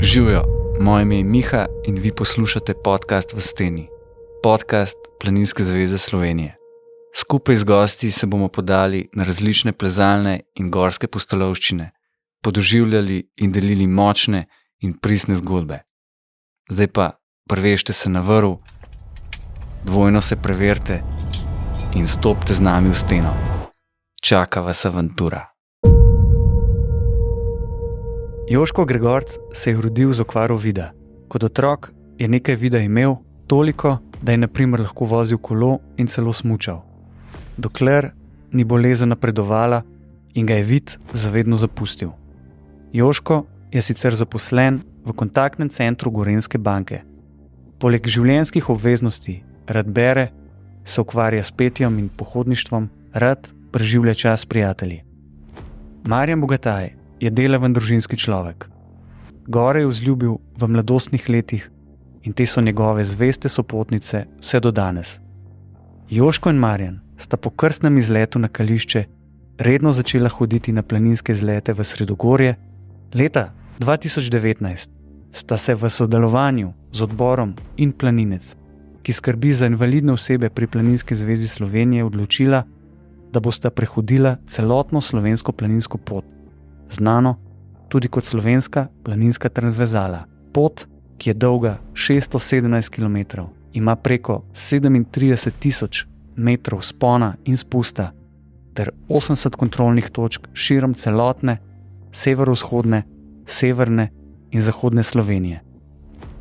Živijo, moje ime je Miha in vi poslušate podcast V steni, podcast Planinske zveze Slovenije. Skupaj z gosti se bomo podali na različne plezalne in gorske pustolovščine, podoživljali in delili močne in pristne zgodbe. Zdaj pa prvešte se na vrv, dvojno se preverite in stopite z nami v steno. Čaka vas avantura. Joško Gregorc se je rodil z okvaro vida. Kot otrok je nekaj vida imel, toliko, da je na primer lahko vozil kolo in celo smučal. Dokler ni bolezen napredovala in ga je vid zavedno zapustil. Joško je sicer zaposlen v kontaktnem centru Gorenjske banke. Poleg življenjskih obveznosti rad bere, se ukvarja s petjem in pohodništvom, rad preživlja čas s prijatelji. Marjan Bogataj je delaven družinski človek. Gore je vzljubil v mladostnih letih in te so njegove zveste sopotnice vse do danes. Joško in Marjan sta po krstnem izletu na Kališče redno začela hoditi na planinske izlete v Sredogorje. Leta 2019 sta se v sodelovanju z odborom In planinec, ki skrbi za invalidne osebe pri Planinski zvezi Slovenije, odločila, da bosta prehodila celotno slovensko planinsko pot, znano tudi kot slovenska planinska transverzala. Pot, ki je dolga 617 km, ima preko 37.000 metrov spona in spusta ter 80 kontrolnih točk širom celotne severovzhodne, severne in zahodne Slovenije.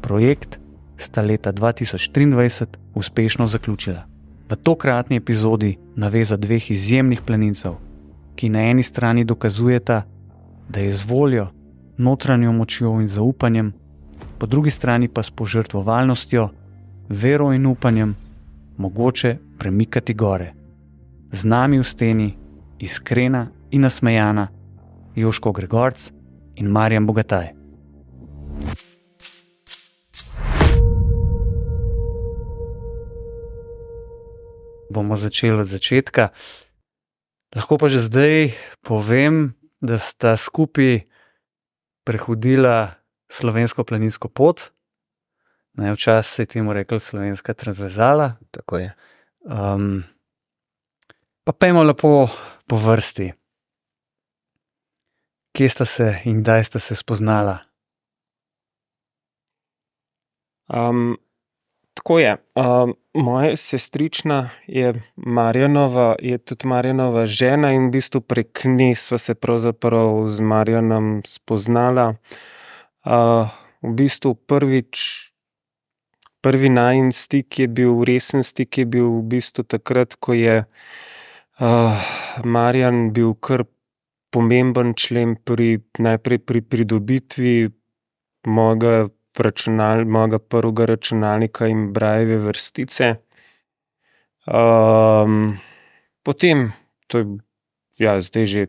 Projekt sta leta 2023 uspešno zaključila. V tokratni epizodi naveza dveh izjemnih planincev, ki na eni strani dokazujeta, da je z voljo, notranjo močjo in zaupanjem, po drugi strani pa s požrtvovalnostjo, vero in upanjem mogoče premikati gore. Z nami v steni, iskrena in nasmejana, Joško Gregorc in Marjan Bogataj. Bomo začeli od začetka. Lahko pa že zdaj povem, da sta skupaj prehodila slovensko planinsko pot. Včasih se je temu rekla slovenska transverzala. Tako je. Pa pejmo lepo po vrsti. Kje sta se in kdaj sta se spoznala? Tako je. Moja sestrična je tudi Marjanova žena in v bistvu prek nje sva se pravzaprav z Marjanom spoznala. V bistvu prvi najin stik je bil, resen stik je bil v bistvu takrat, ko je Marjan bil kar pomemben člen najprej pri pridobitvi mojega prvega računalnika in Brailleve vrstice. Potem, to je zdaj že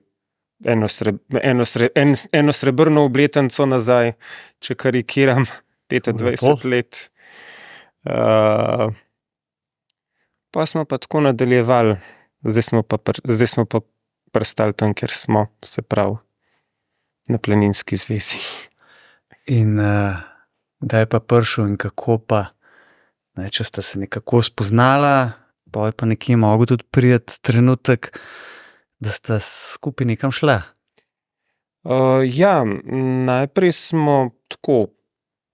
eno srebrno obletnico nazaj, če karikiram, 25 let. Pa smo pa tako nadaljevali. Zdaj smo pa pristali tam, kjer smo, se pravi, na Planinski zvezi. In kdaj je pa prišel in kako pa, če sta se nekako spoznala, pa je pa nekje mogel tudi priti trenutek, da sta skupaj nekam šla? Ja, najprej smo tako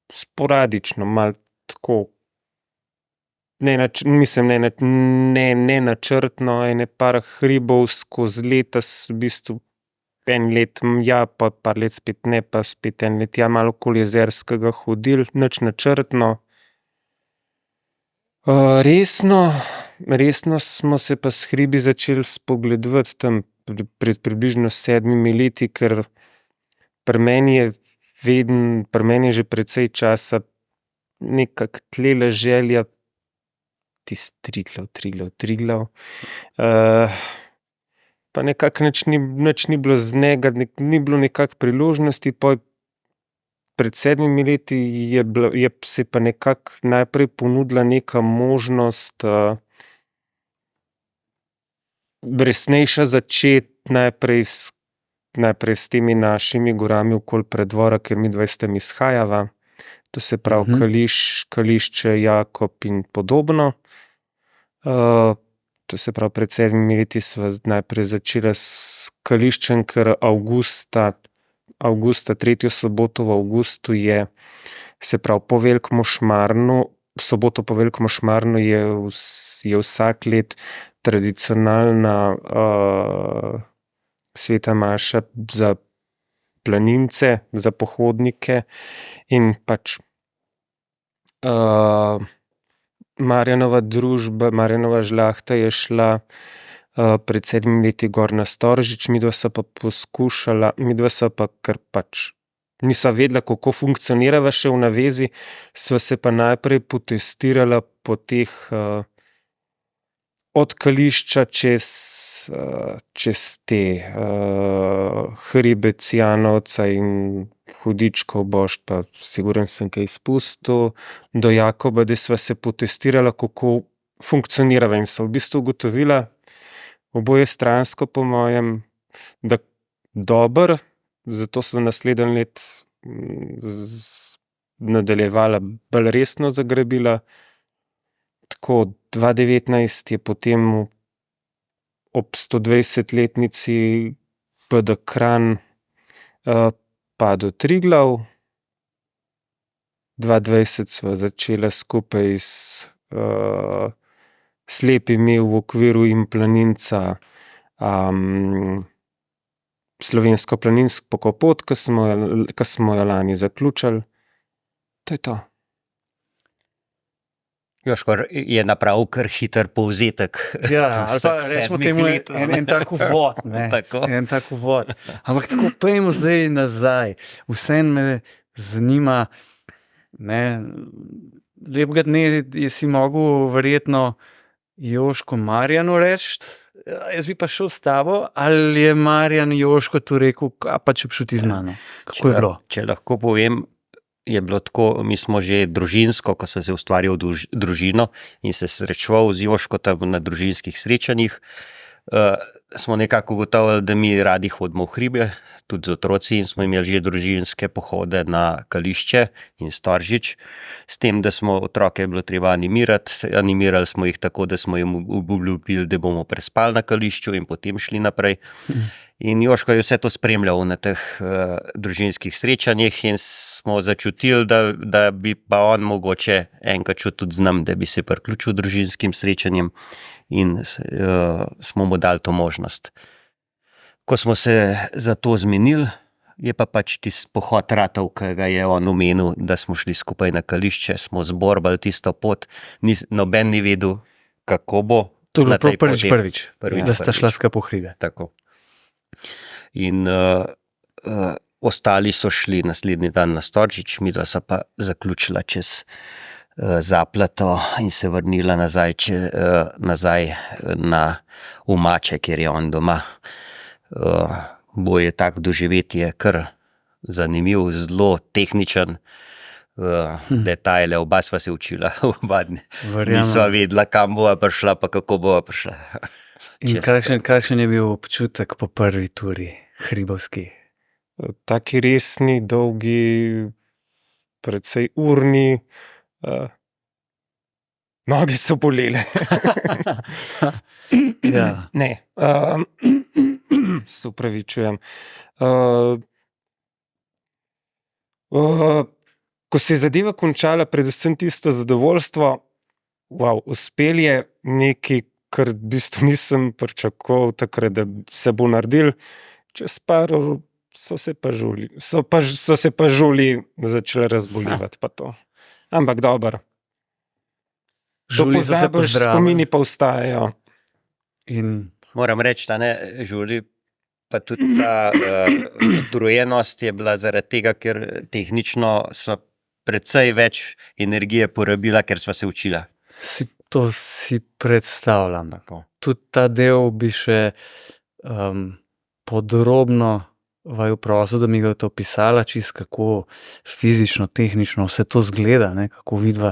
sporadično, malo tako, ne načrtno, ene par hribov skozi leta, v bistvu en let, ja, pa par let spet ne, pa spet en let, ja, malo okoli Jezerskega hodili, nič načrtno. Resno smo se pa s hribi začeli spogledovati tam pred približno 7 leti, ker pri meni je že precej časa nekako tlela želja, Triglav. Pa nekako nič ni bilo z njega, ni bilo nekako priložnosti. Pred 7 leti je se pa nekako najprej ponudila neka možnost, resnejša začeti najprej najprej s temi našimi gorami okoli Preddvora, ker mi 20 izhajava. To se pravi Kališče, Jakob in podobno. To se pravi, pred 7 leti sva najprej začela s Kališčem, ker avgusta, tretjo soboto v avgustu je, se pravi, po Velikem Šmarnu, soboto po Velikem Šmarnu je vsak let tradicionalna sveta maša za planince, za pohodnike in pač Marjanova družba, Marjanova žlahta je šla pred 7 leti gor na Storžič, midva sva pa kar pač nisva vedela, kako funkcionirava še v navezi, sva se pa najprej potestirala po teh od Kališča čez te hribe Cijanovca in Hudičkov Bošt, pa siguren sem kaj izpustil, do Jakoba, da sva se potestirala, kako funkcionirava in sva v bistvu ugotovila, oboje stransko po mojem, da dobro, zato so naslednje let nadaljevala, bolj resno zagrabila. Tako 2019 je potem ob 120-letnici PD Kranj padel Triglav. 2020 sva začela skupaj s slepimi v okviru in planinca slovensko planinsko pokopot, ki smo jo lani zaključili. To je to. Joško je napravil kar hiter povzetek. Ja, ali pa rečemo temu en tak uvod, ne. En tak uvod. Ampak tako pojmo zdaj nazaj. Vseeno me zanima, ne, lepega dne si mogel verjetno Joško Marjanu reči, jaz bi pa šel s tabo, ali je Marjan Joško tu rekel, pa če bi šel ti z mano? Kako je bilo? Če lahko povem, je bilo tako, mi smo že družinsko, ko sem se ustvarjal družino in se srečeval z Joško tam na družinskih srečanjih, smo nekako ugotovili, da mi radi hodimo v hribe, tudi z otroci, in smo imeli že družinske pohode na Kališče in Storžič, s tem, da smo otroke bilo treba animirati. Animirali smo jih tako, da smo jim obljubili, da bomo prespali na Kališču in potem šli naprej. In Joško je vse to spremljal na teh družinskih srečanjih in smo začutili, da bi pa on mogoče enkrat šel tudi z nam, da bi se priključil družinskim srečanjem, in smo mu dali to možnost. Ko smo se za to zmenili, je pa pač tisti pohod ratal, ki ga je on omenil, da smo šli skupaj na Kališče, smo zborbali tisto pot, noben ni vedel, kako bo. To je bilo prvič, da sta šla skupaj po hribe. Tako. In ostali so šli naslednji dan na Storžič, midva sva pa zaključila čez Zaplato in se vrnila nazaj na Umače, kjer je on doma. Bo je tak doživetje kar zanimiv, zelo tehničen, detajle, oba sva se učila, oba nisva vedela, kam bova prišla, pa kako bova prišla. In kakšen je bil občutek po prvi turi hribovski? Taki resni, dolgi, precej urni, noge so bolele. Ja. Ne, se opravičujem. Ko se je zadeva končala, predvsem tisto zadovoljstvo, uspel je nekaj, kar v bistvu nisem pričakoval takrat, da se bo naredil. Čez par ur so se pa žuli začeli razbolivati pa to. Ampak dobro. Žuli so se pozdravili. Spomini pa ostajajo. In moram reči, da ne, žuli, pa tudi ta utrujenost je bila zaradi tega, ker tehnično so precej več energije porabila, ker sva se učila. To si predstavljam. Tudi ta del bi še podrobno vaju prosil, da mi ga to opisala, čisto kako fizično, tehnično vse to zgleda, ne, kako vidva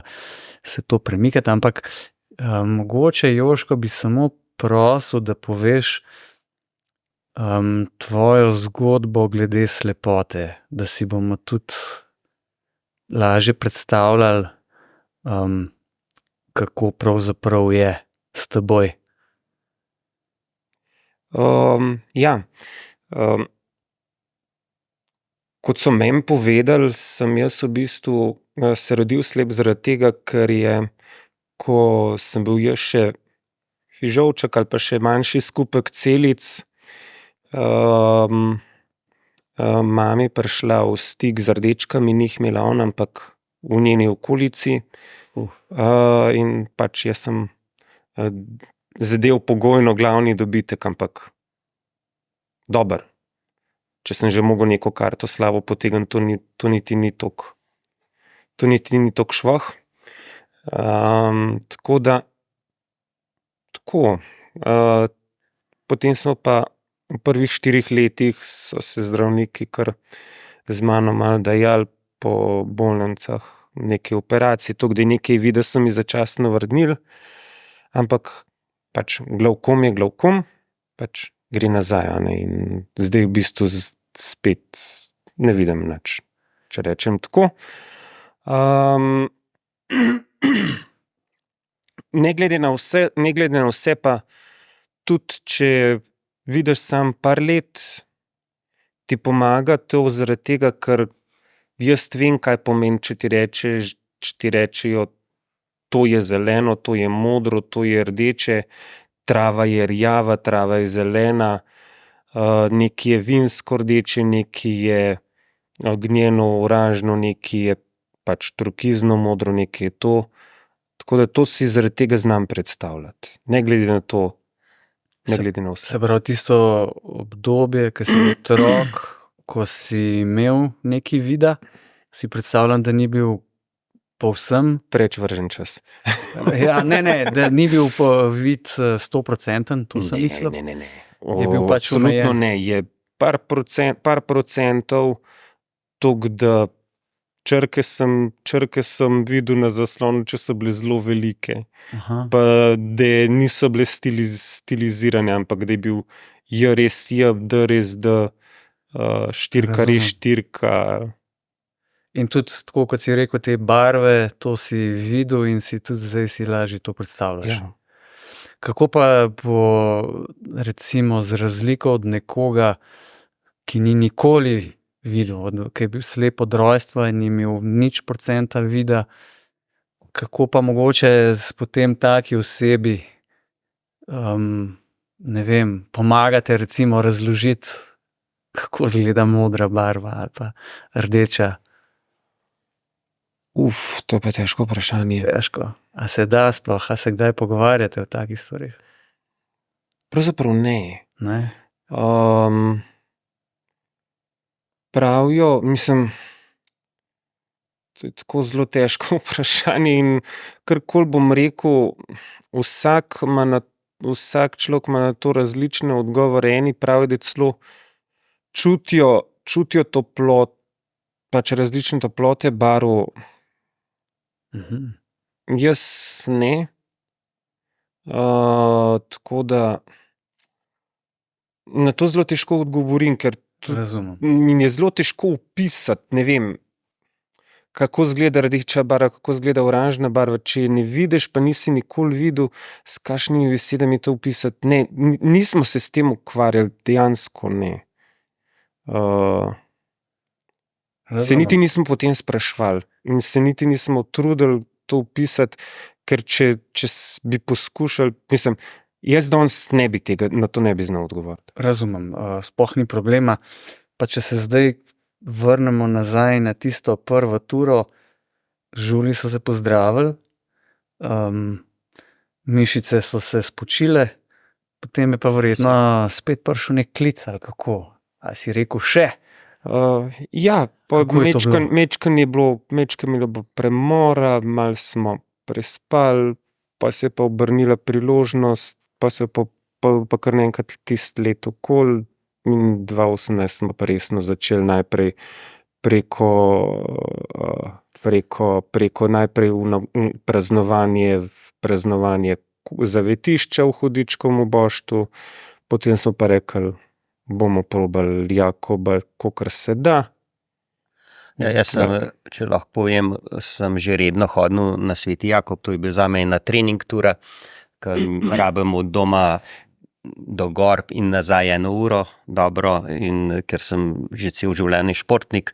se to premikata, ampak mogoče, Joško, bi samo prosil, da poveš, Tvojo zgodbo glede slepote, da si bomo tudi lažje predstavljali, kako pravzaprav je s teboj. Ja, kot so meni povedali, sem jaz v bistvu se rodil slep zaradi tega, ker je, ko sem bil jaz še fižolček ali pa še manjši skupek celic, mami prišla v stik z rdečkami, ni jih imela ona, ampak v njeni okolici. In pač jaz sem zadev pogojno glavni dobitek, ampak dober. Če sem že mogel neko karto slabo potegniti, to niti ni toliko švoh. Tako da, potem smo pa v prvih 4 letih so se zdravniki kar z mano malo dajali po bolnicah, neke operacije, tako da je nekaj vida so mi začasno vrnili, ampak pač glavkom je glavkom, pač gre nazaj, a ne, in zdaj v bistvu spet ne vidim nič, če rečem tako. Ne glede na vse pa, tudi če vidiš sam par let, ti pomaga to zaradi tega, ker jaz vem, kaj pomeni, če ti rečejo, to je zeleno, to je modro, to je rdeče, trava je rjava, trava je zelena, nekaj je vinsko rdeče, nekaj je ognjeno oranžno, nekaj je pač turkizno modro, nekaj je to. Tako da to si zaradi tega znam predstavljati. Ne glede na to, ne glede na vse. Se pravi, tisto obdobje, ko si bil otrok, ko si imel nekaj vida, si predstavljam, da ni bil povsem preveč vržen čas. Ja, ne, da ni bil vid 100%, to sem mislil. Ne. Je bil pač absolutno ne, je par procentov toliko, da črke sem videl na zaslonu, če so bile zelo velike. Pa da niso bile stilizirane, ampak da je bil J res J, D res D, štirka res štirka. In tudi tako, kot si rekel, te barve, to si videl in si tudi zdaj si lažje to predstavljaš. Ja. Kako pa bo, recimo, z razliko od nekoga, ki ni nikoli videl, ki je bil slep od rojstva in ni imel 0% vida, kako pa mogoče potem taki osebi, ne vem, pomagate recimo razložiti, kako izgleda modra barva ali pa rdeča? To je pa težko vprašanje. Težko. A se da sploh, a se kdaj pogovarjate o takih stvarih? Pravzaprav ne. Ne? Pravijo, mislim, to je tako zelo težko vprašanje in karkoli bom rekel, vsak človek ima na to različne odgovore. Eni pravijo, da celo čutijo toplot, pač različne toplote barv. Jaz ne. Tako da na to zelo težko odgovorim, ker mi je zelo težko opisati, ne vem, kako izgleda rdeča barva, kako izgleda oranžna barva, če ne vidiš, pa nisi nikoli videl, s kakšnimi besedami to opisati. Ne, nismo se s tem ukvarjali, dejansko ne. Se niti nismo potem sprašvali in se niti nismo trudili to opisati, ker če bi poskušali, mislim, jaz danes na to ne bi znal odgovoriti. Razumem, sploh ni problema. Pa če se zdaj vrnemo nazaj na tisto prvo turo, žulji so se pozdravili, mišice so se spočile, potem je pa verjetno spet prišel nek klic ali kako? A si rekel še? Ja, mečkan je bilo premora, malo smo prespali, pa se je pa obrnila priložnost, pa se pa kar naenkrat tisto leto okoli in 2018 smo pa resno začeli najprej preko najprej praznovanje zavetišča v Hudičkovem Moštu, potem smo pa rekli, bomo probali Jakoba, kolikor se da. Ja, jaz sem, če lahko povem, sem že redno hodil na Sveti Jakob, to je bil zame ena trening tura, ker rabim od doma do gor in nazaj 1 uro, dobro, in ker sem že cel življenje športnik,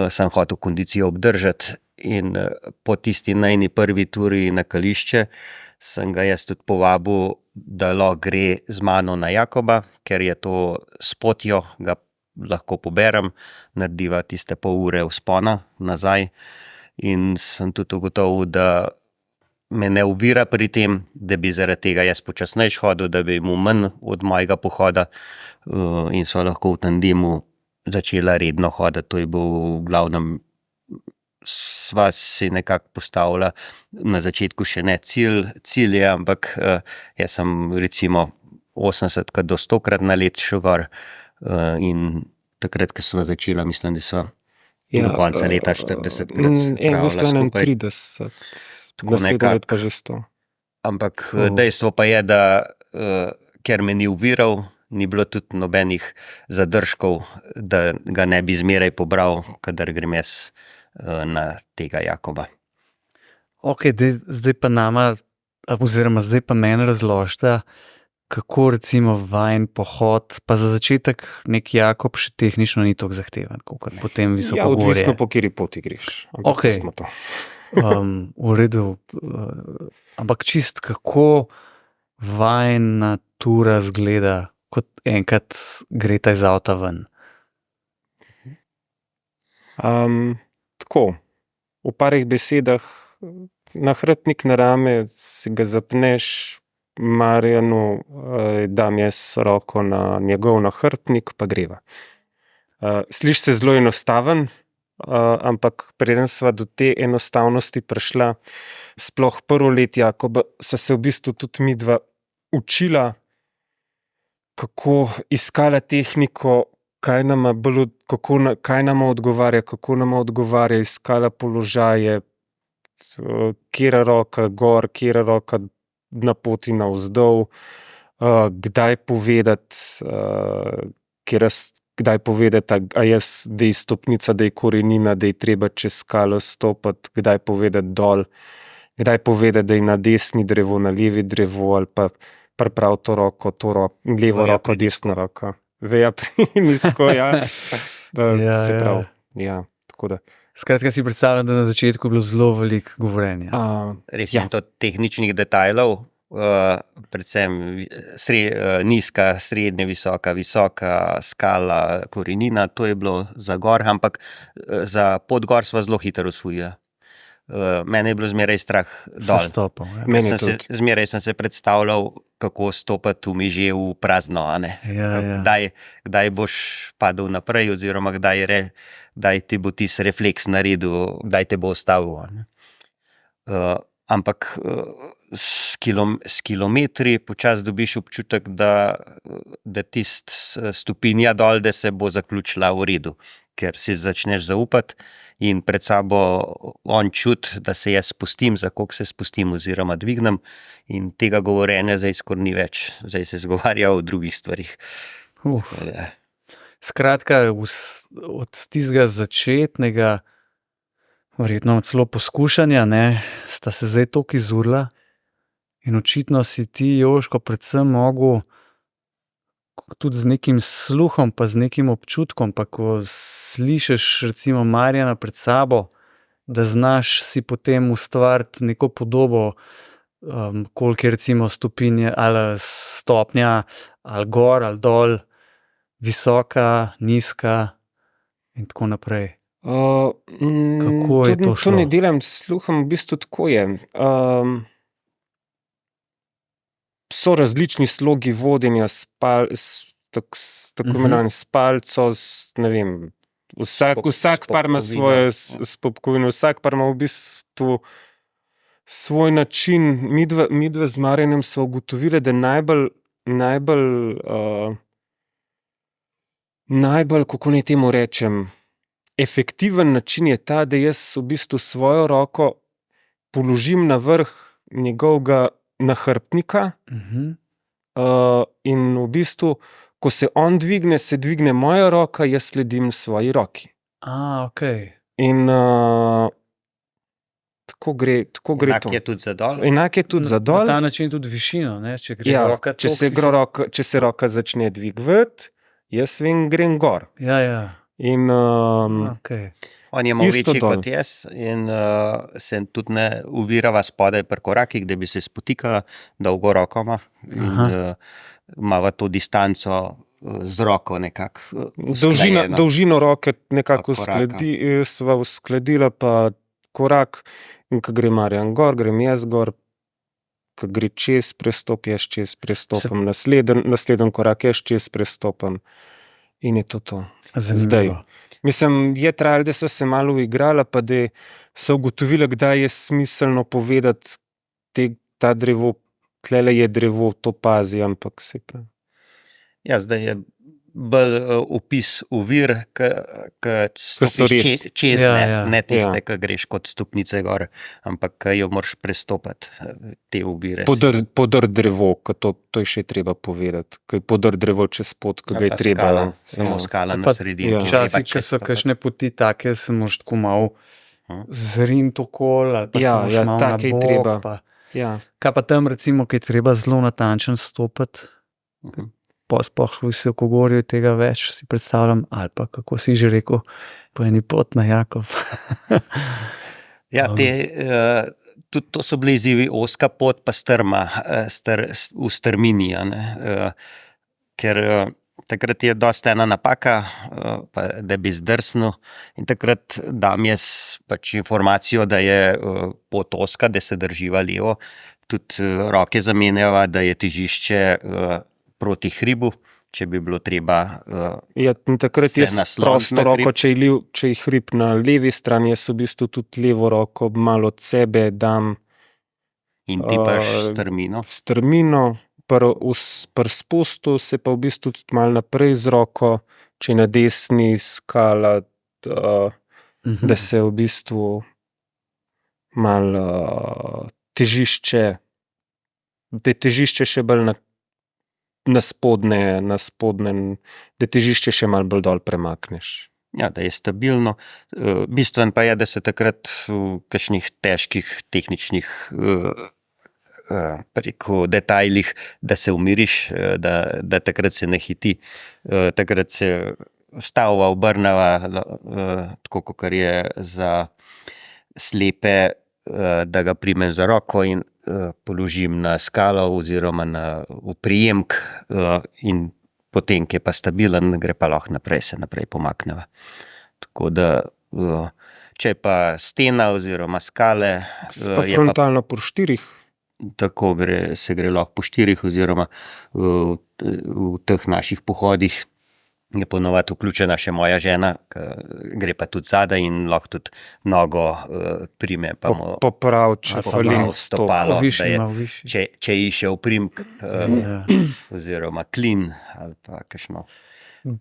sem hotel kondicijo obdržati in po tisti najni prvi turi na Kališče sem ga jaz tudi povabil, da lahko gre z mano na Jakoba, ker je to s potjo, ga lahko poberem, narediva tiste pol ure vzpona nazaj in sem tudi ugotovil, da me ne ovira pri tem, da bi zaradi tega jaz počasnejš hodil, da bi mu manj od mojega pohoda in so lahko v tandemu začela redno hoditi. To je bil v glavnem, sva si nekako postavila na začetku še ne cilje, ampak jaz sem recimo 80 do 100-krat na let šel gor in takrat, ko sva začela, mislim, da sva do konca leta 40-krat spravila skupaj. 31, naslednje let pa že 100. Ampak dejstvo pa je, da ker me ni uviral, ni bilo tudi nobenih zadržkov, da ga ne bi zmeraj pobral, kadar grem jaz na tega Jakoba. Ok, zdaj pa nama, oziroma zdaj pa meni razložite, kako recimo vajen pohod, pa za začetek nek Jakob še tehnično ni toliko zahteven, kot potem visokogorje. Odvisno po kateri poti greš. Ok. V redu. Ampak čist kako vajna tura zgleda, kot enkrat greta iz avta ven? Tako, v parih besedah, nahrbtnik na rame, si ga zapneš, Marjanu dam jaz roko na njegov nahrbtnik, pa greva. Sliši se zelo enostaven, ampak preden sva do te enostavnosti prišla, sploh prvo let Jakoba, sva se v bistvu tudi midva učila, kako iskala tehniko, kaj nama odgovarja, kako nama odgovarja, iskala položaje, katera roka gor, katera roka na poti navzdol, kdaj povedati, a jaz, da je stopnica, da je korenina, da je treba čez skalo stopiti, kdaj povedati dol, kdaj povedati, da je na desni drevo, na levi drevo, ali pa priprav to roko, levo roko, desna roka. Veja prinisko, ja. Se pravi, ja, tako da. Skratka, si predstavljam, da na začetku je bilo zelo veliko govorjenja. Res je to tehničnih detajlov, predvsem nizka, srednje, visoka skala, korenina, to je bilo za gor, ampak za pod gor sva zelo hitro usvojila. Mene je bilo zmeraj strah dol. Zmeraj sem se predstavljal, kako stopati v miže v prazno, a ne? Kdaj boš padel naprej, oziroma kdaj ti bo tisti refleks naredil, kdaj te bo ustavil. Ampak s kilometri počasi dobiš občutek, da tista stopinja dol, da se bo zaključila v redu, ker si začneš zaupati in pred sabo on čuti, da se jaz spustim, za koliko se spustim oziroma dvignem, in tega govorjenja zdaj skoraj ni več. Zdaj se zgovarja o drugih stvarih. Skratka, od tistega začetnega, verjetno celo poskušanja, sta se zdaj toliko izurila in očitno si ti, Jožko, predvsem mogel tudi z nekim sluhom, pa z nekim občutkom, pa ko slišiš recimo Marjana pred sabo, da znaš si potem ustvariti neko podobo, koliko je recimo stopinje ali stopnja, ali gor ali dol, visoka, nizka in tako naprej. Kako je to šlo? To ne delam s sluhom, v bistvu tako je. So različni slogi vodenja tako imenovani s palco, ne vem, vsak par ima svoje spopkovine, vsak par ima v bistvu svoj način. Midva z Marjanom sva ugotovila, da najbolj, kako naj temu rečem, efektiven način je ta, da jaz v bistvu svojo roko položim na vrh njegovega nahrbtnika in v bistvu, ko se on dvigne, se dvigne moja roka, jaz sledim svoji roki. Ok. In tako gre Enak to. je tudi za dol. Enak je tudi za Na dol. ta način tudi višino, ne? Če gre Ja, roka če toliko, če se roka začne dvigovati, jaz grem gor. Ja. In Okay. On je malo Isto večji dol. kot jaz in se tudi ne uvirava spodaj pri korakih, da bi se spotikala dolgo rokoma in imava to distanco z roko nekako usklajeno. dolžino roke nekako Pa koraka. sva uskladila, pa korak, in ko gre Marjan gor, grem jaz gor, ko gre čez prestop, jaz čez prestopim, nasleden korak jaz čez prestopim in je to. Zanimivo. Mislim, je trajalo, da so se malo uigrala, pa da so ugotovila, kdaj je smiselno povedati, ta drevo, tlele je drevo, to pazi, ampak se pravi. Ja, zdaj je bolj opis ovir, ki so stopiš res. čez, Ja. ne tiste, Ja. ki greš kot stopnice gor, ampak ki jo moraš prestopati, te ovire. Podr drevo, to je še treba povedati, ko je podr drevo čez pot, ko ga je treba. Skala, samo skala Ali na pa sredini. ja. ki je treba Včasih, če čez so stopiti. kakšne poti take, se moraš tako malo zriniti okoli, ali pa Ja, se moraš ja, malo na take je bok. treba. Pa, Ja. kaj pa tam recimo, ki je treba zelo natančen stopiti, pa sploh v Visokogorju tega več si predstavljam, ali pa kako si že rekel, po eni pot na Jakov. Ja, tudi to so bili izzivi, ozka pot pa strma, v strmini, a ne, ker takrat je dosta ena napaka, pa da bi zdrsnil in takrat dam jaz pač informacijo, da je pot ozka, da se drživa levo, tudi roke zamenjava, da je težišče proti hribu, če bi bilo treba. Ja, in takrat Se jaz nasloniti prosto na hrib. roko, če je hrib na levi strani, jaz v bistvu tudi levo roko malo od sebe dam In ti paš strmino. strmino, pri spustu se pa v bistvu tudi malo naprej z roko, če je na desni skala, da se v bistvu malo težišče, da je težišče še bolj na spodnjem, da težišče še malo bolj dol premakneš. Ja, da je stabilno. Bistven pa je, da se takrat v kakšnih težkih tehničnih preko detajlih, da se umiriš, da takrat se ne hiti. Takrat se stavova obrneva, tako kot je za slepe, da ga primem za roko in položim na skalo oziroma na oprijemk in potem, ki je pa stabilen, gre pa lahko naprej, se naprej pomakneva. Tako da, če je pa stena oziroma skale, Pa frontalno po 4. tako se gre lahko po 4 oziroma v teh naših pohodih je ponovadi vključena še moja žena, gre pa tudi zadaj in lahko tudi nogo prime. Popravče, Poprav stopalo, Višji. če išče oprimk oziroma klin ali pa kakšno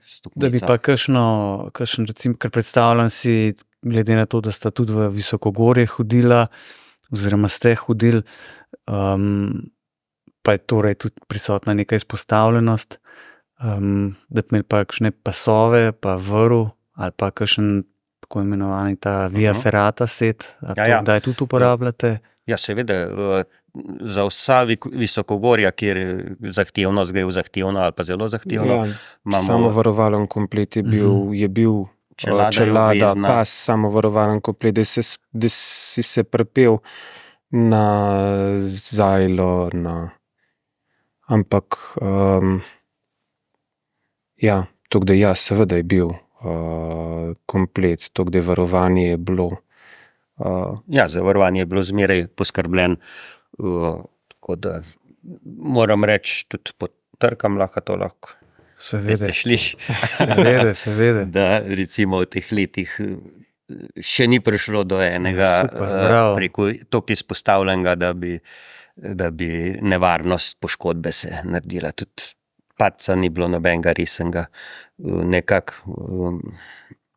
stopnico. Da bi pa kakšen recimo, ker predstavljam si, glede na to, da sta tudi v Visokogorje hodila, oziroma ste hodili, pa je torej tudi prisotna neka izpostavljenost, da bi imeli pa kakšne pasove, pa vrv, ali pa kakšen tako imenovani ta via ferrata set, kdaj tudi uporabljate? Ja, seveda, za vsa visokogorja, kjer zahtevnost gre v zahtevno ali pa zelo zahtevno. Ja, samovarovalen komplet je bil čelada, pas samovarovalen komplet, da si se prepel na zajlo, ampak ja, tako da ja, seveda je bil komplet, tako da varovanje je bilo. Ja, za varovanje je bilo zmeraj poskrbljen, tako da moram reči, tudi po trkam lahko. Seveda. Sliš? Seveda. Da recimo v teh letih še ni prišlo do enega preko toliko izpostavljenega, da bi nevarnost poškodbe se naredila. Tudi padca ni bilo nobenega resnega.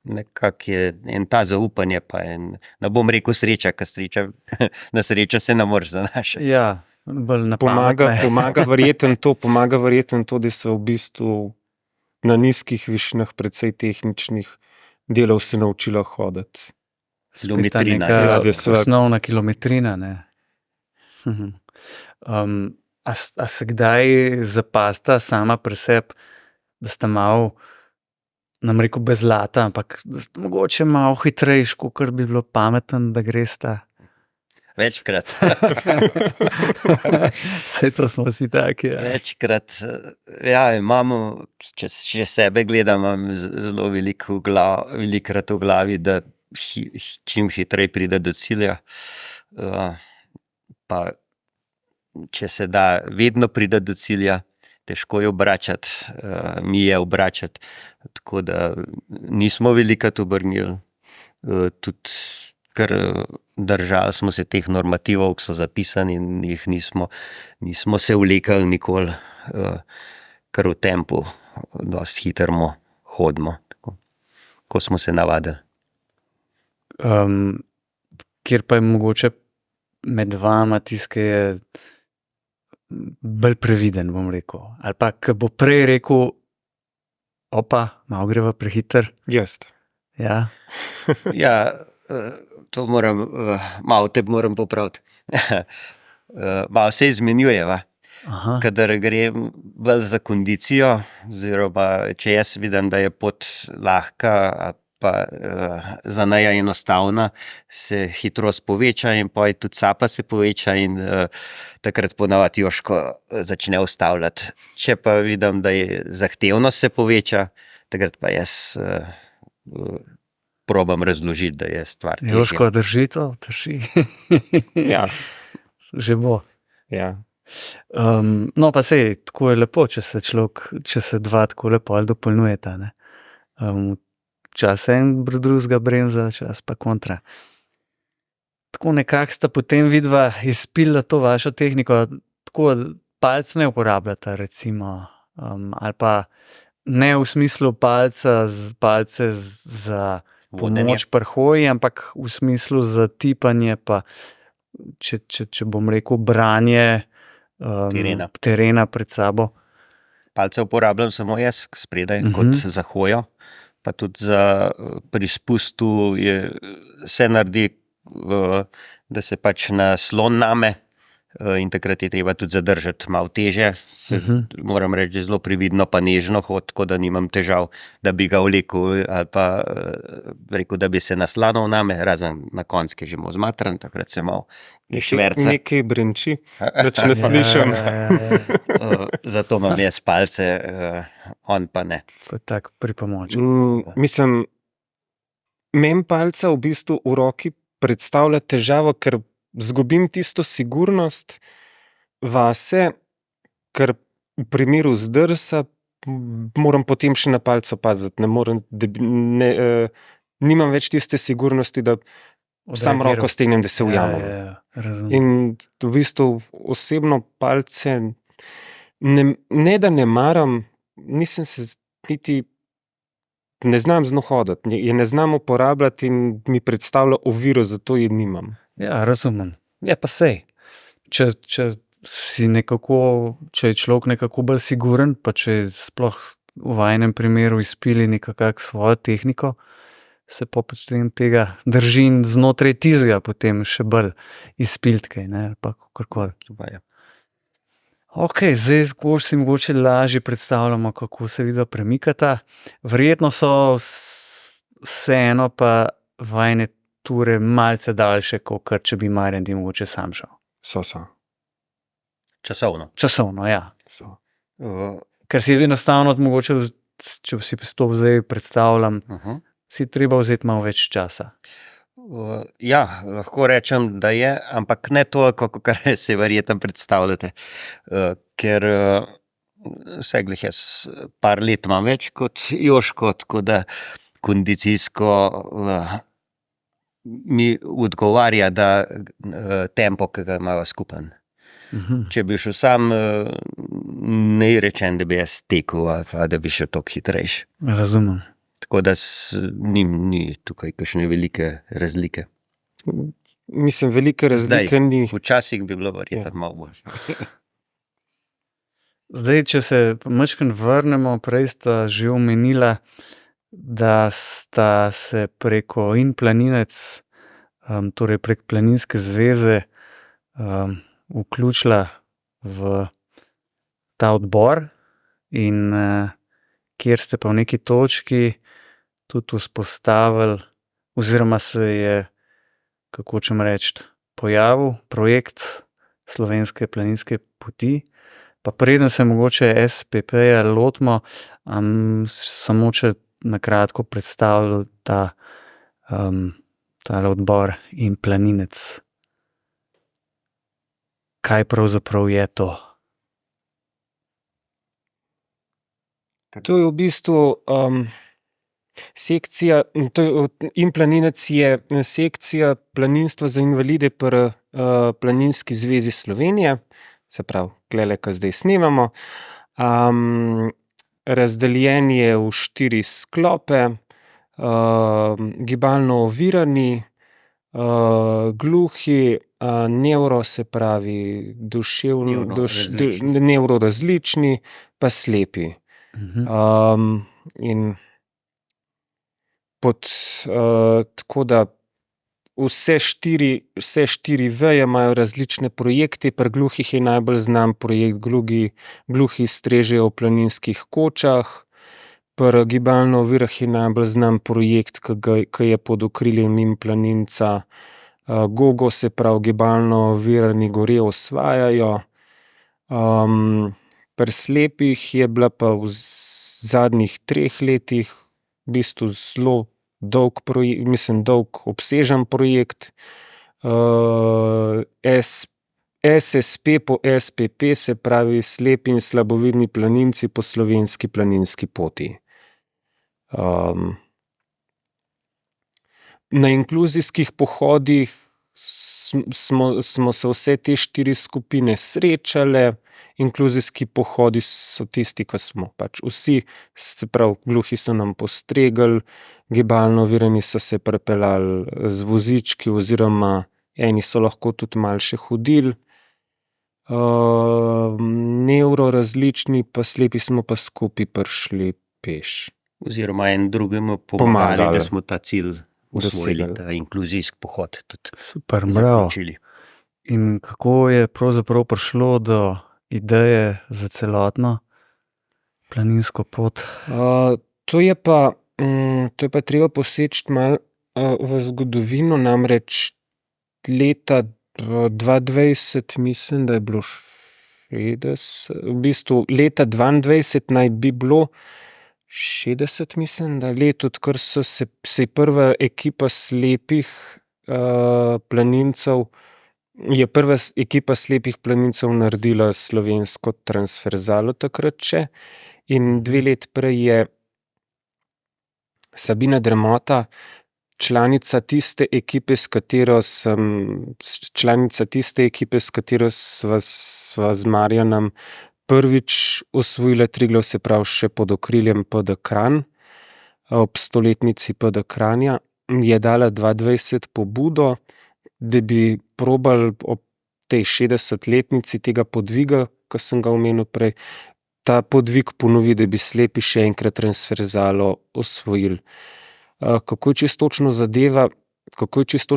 Nekako je en ta zaupanje, pa ne bom rekel sreča, ker na srečo se ne moreš zanašati. Ja, bolj na pamet. Pomaga verjetno to, da so v bistvu na nizkih višinah, precej tehničnih delov se naučila hoditi. Kilometrina, Spet ta ja, neka da sva- osnovna kilometrina, ne. A se kdaj zapasta sama pri sebi, da sta malo, nam rekel bez zlata, ampak da sta mogoče malo hitrejši, kakor bi bilo pametno, da gresta? Večkrat. Saj to smo vsi taki. Ja. Večkrat, ja, imamo, če sebe gledam, imam zelo velikokrat v glavi, da čim hitreje pride do cilja. Pa če se da, vedno pride do cilja, težko je obračati, mi je obračati. Tako da nismo velikokrat obrnili, tudi ker držali smo se teh normativov, ki so zapisani in jih nismo se vlekali nikoli, ker v tempu dosti hitro hodimo. Tako smo se navadili. Kjer pa je mogoče med vama tisti, ki je bolj previden, bom rekel. Ali pa, ki bo prej rekel, opa, malo greva prehiter. Jaz. Ja. Ja, to moram, malo te moram popraviti. Malo se izmenjujeva. Aha. Kadar gre bolj za kondicijo, oziroma če jaz vidim, da je pot lahka, pa za neja enostavna, se hitrost poveča in pa tudi sapa se poveča in takrat ponavadi Joško začne ustavljati. Če pa vidim, da je zahtevnost se poveča, takrat pa jaz probam razložiti, da je stvar težja. Joško, drži to? Drži. Ja, Že bo. ja. No, pa sej, tako je lepo, če se dva tako lepo ali dopolnjujeta, ne. Čas en drugega bremza, čas pa kontra. Tako nekako sta potem vidva izpila to vašo tehniko, tako palc ne uporabljata, recimo, ali pa ne v smislu palce za pomoč pri hoji, ampak v smislu za tipanje, pa če bom rekel, branje terena pred sabo. Palce uporabljam samo jaz spredaj, kot za hojo, pa tudi za pri spustu se naredi, da se pač naslon name in takrat je treba tudi zadržati malo teže. Moram reči, zelo previdno pa nežno hod, tako da nimam težav, da bi ga vlekel ali pa rekel, da bi se naslanil name, razen na koncu, ki je že malo zmatran, takrat se malo šverca. Nekaj brenči, več ne slišim. Zato imam jaz palce, on pa ne. To je tak pripomoček. Mislim, meni palca v bistvu v roki predstavlja težavo, ker zgubim tisto sigurnost vase, ker v primeru zdrsa moram potem še na palco paziti. Nimam več tiste sigurnosti, da sam roko stegnem, da se ujamem. Razumem. In v bistvu osebno palce ne da ne maram, nisem se niti ne znam z njo hoditi, je ne znam uporabljati in mi predstavlja oviro, zato je nimam. Ja, razumem. Ja, pa sej. Če je človek nekako bolj siguren, pa če je sploh v vajnem primeru izpili nekako svojo tehniko, se pa potem tega drži in znotraj tizga potem še bolj izpiliti kaj, ne, pa kakorkoli. Ok, zdaj si mogoče lažje predstavljamo, kako se vidva premikata. Verjetno so vseeno pa vajne ture malce daljše, kot če bi Marjan ti mogoče sam šel. So. Časovno. Časovno, ja. So. Ker si enostavno mogoče, če si to zdaj predstavljam, si treba vzeti malo več časa. Ja, lahko rečem, da je, ampak ne toliko, kar se verjetno predstavljate, ker vse glih jaz par let imam več kot Joško, tako da kondicijsko mi odgovarja, da tempo, ki ga imamo skupen. Če bi šel sam, ne rečem, da bi jaz tekel, ali da bi šel toliko hitrejši. Razumem. Tako da ni tukaj kakšne velike razlike. Mislim, velike razlike ni. Včasih bi bilo verjetno malo bolj. Zdaj, če se majčkeno vrnemo, prej sta že omenila, da sta se preko In Planinec, torej prek Planinske zveze, vključila v ta odbor in kjer ste pa v neki točki tudi vzpostavili, oziroma se je, kako hočem reči, pojavil projekt Slovenske planinske poti. Pa preden se mogoče SPP-ja lotimo, samo če na kratko predstavljal ta odbor In Planinec. Kaj pravzaprav je to? To je v bistvu sekcija, In Planinec je sekcija planinstva za invalide pri Planinski zvezi Slovenije, se pravi, tlele, ko zdaj snemamo. Razdeljen je v 4 sklope, gibalno ovirani, gluhi, nevro, se pravi, nevrorazlični, pa slepi. In tako da vse 4 veje imajo različne projekte, pri gluhih je najbolj znan projekt Gluhi strežejo v planinskih kočah, pri gibalno ovirah je najbolj znan projekt, ki je pod okriljem In Planinca, GOGO, se pravi gibalno ovirani gore osvajajo. Pri slepih je bila pa v zadnjih 3 letih v bistvu zelo dolg obsežen projekt. SSP po SPP, se pravi slepi in slabovidni planinci po Slovenski planinski poti. Na inkluzijskih pohodih smo se vse te 4 skupine srečale. Inkluzijski pohodi so tisti, ko smo pač vsi, se pravi, gluhi so nam postregli, gibalno ovirani so se pripeljali z vozički oziroma eni so lahko tudi malo še hodili. Nevrorazlični pa slepi smo pa skupaj prišli peš. Oziroma en drugemu pomagali, da smo ta cilj osvojili, ta inkluzijski pohod tudi super, bravo. In kako je pravzaprav prišlo do ideje za celotno planinsko pot? To je pa treba poseči malo v zgodovino, namreč leta 2020, mislim, da je bilo 60, v bistvu leta 2022 naj bi bilo 60, mislim, da let, odkar se je prva ekipa slepih planincev, je prva ekipa slepih planincev naredila slovensko transverzalo takrat še, in 2 let prej je Sabina Dremota, članica tiste ekipe, s katero sva z Marjanom prvič osvojila Triglav, se pravi še pod okriljem PD Kranj, ob 100-letnici PD Kranja, je dala 2020 pobudo, da bi probali ob tej 60-letnici tega podviga, ko sem ga omenil prej, ta podvig ponovi, da bi slepi še enkrat transverzalo osvojili. Kako je čisto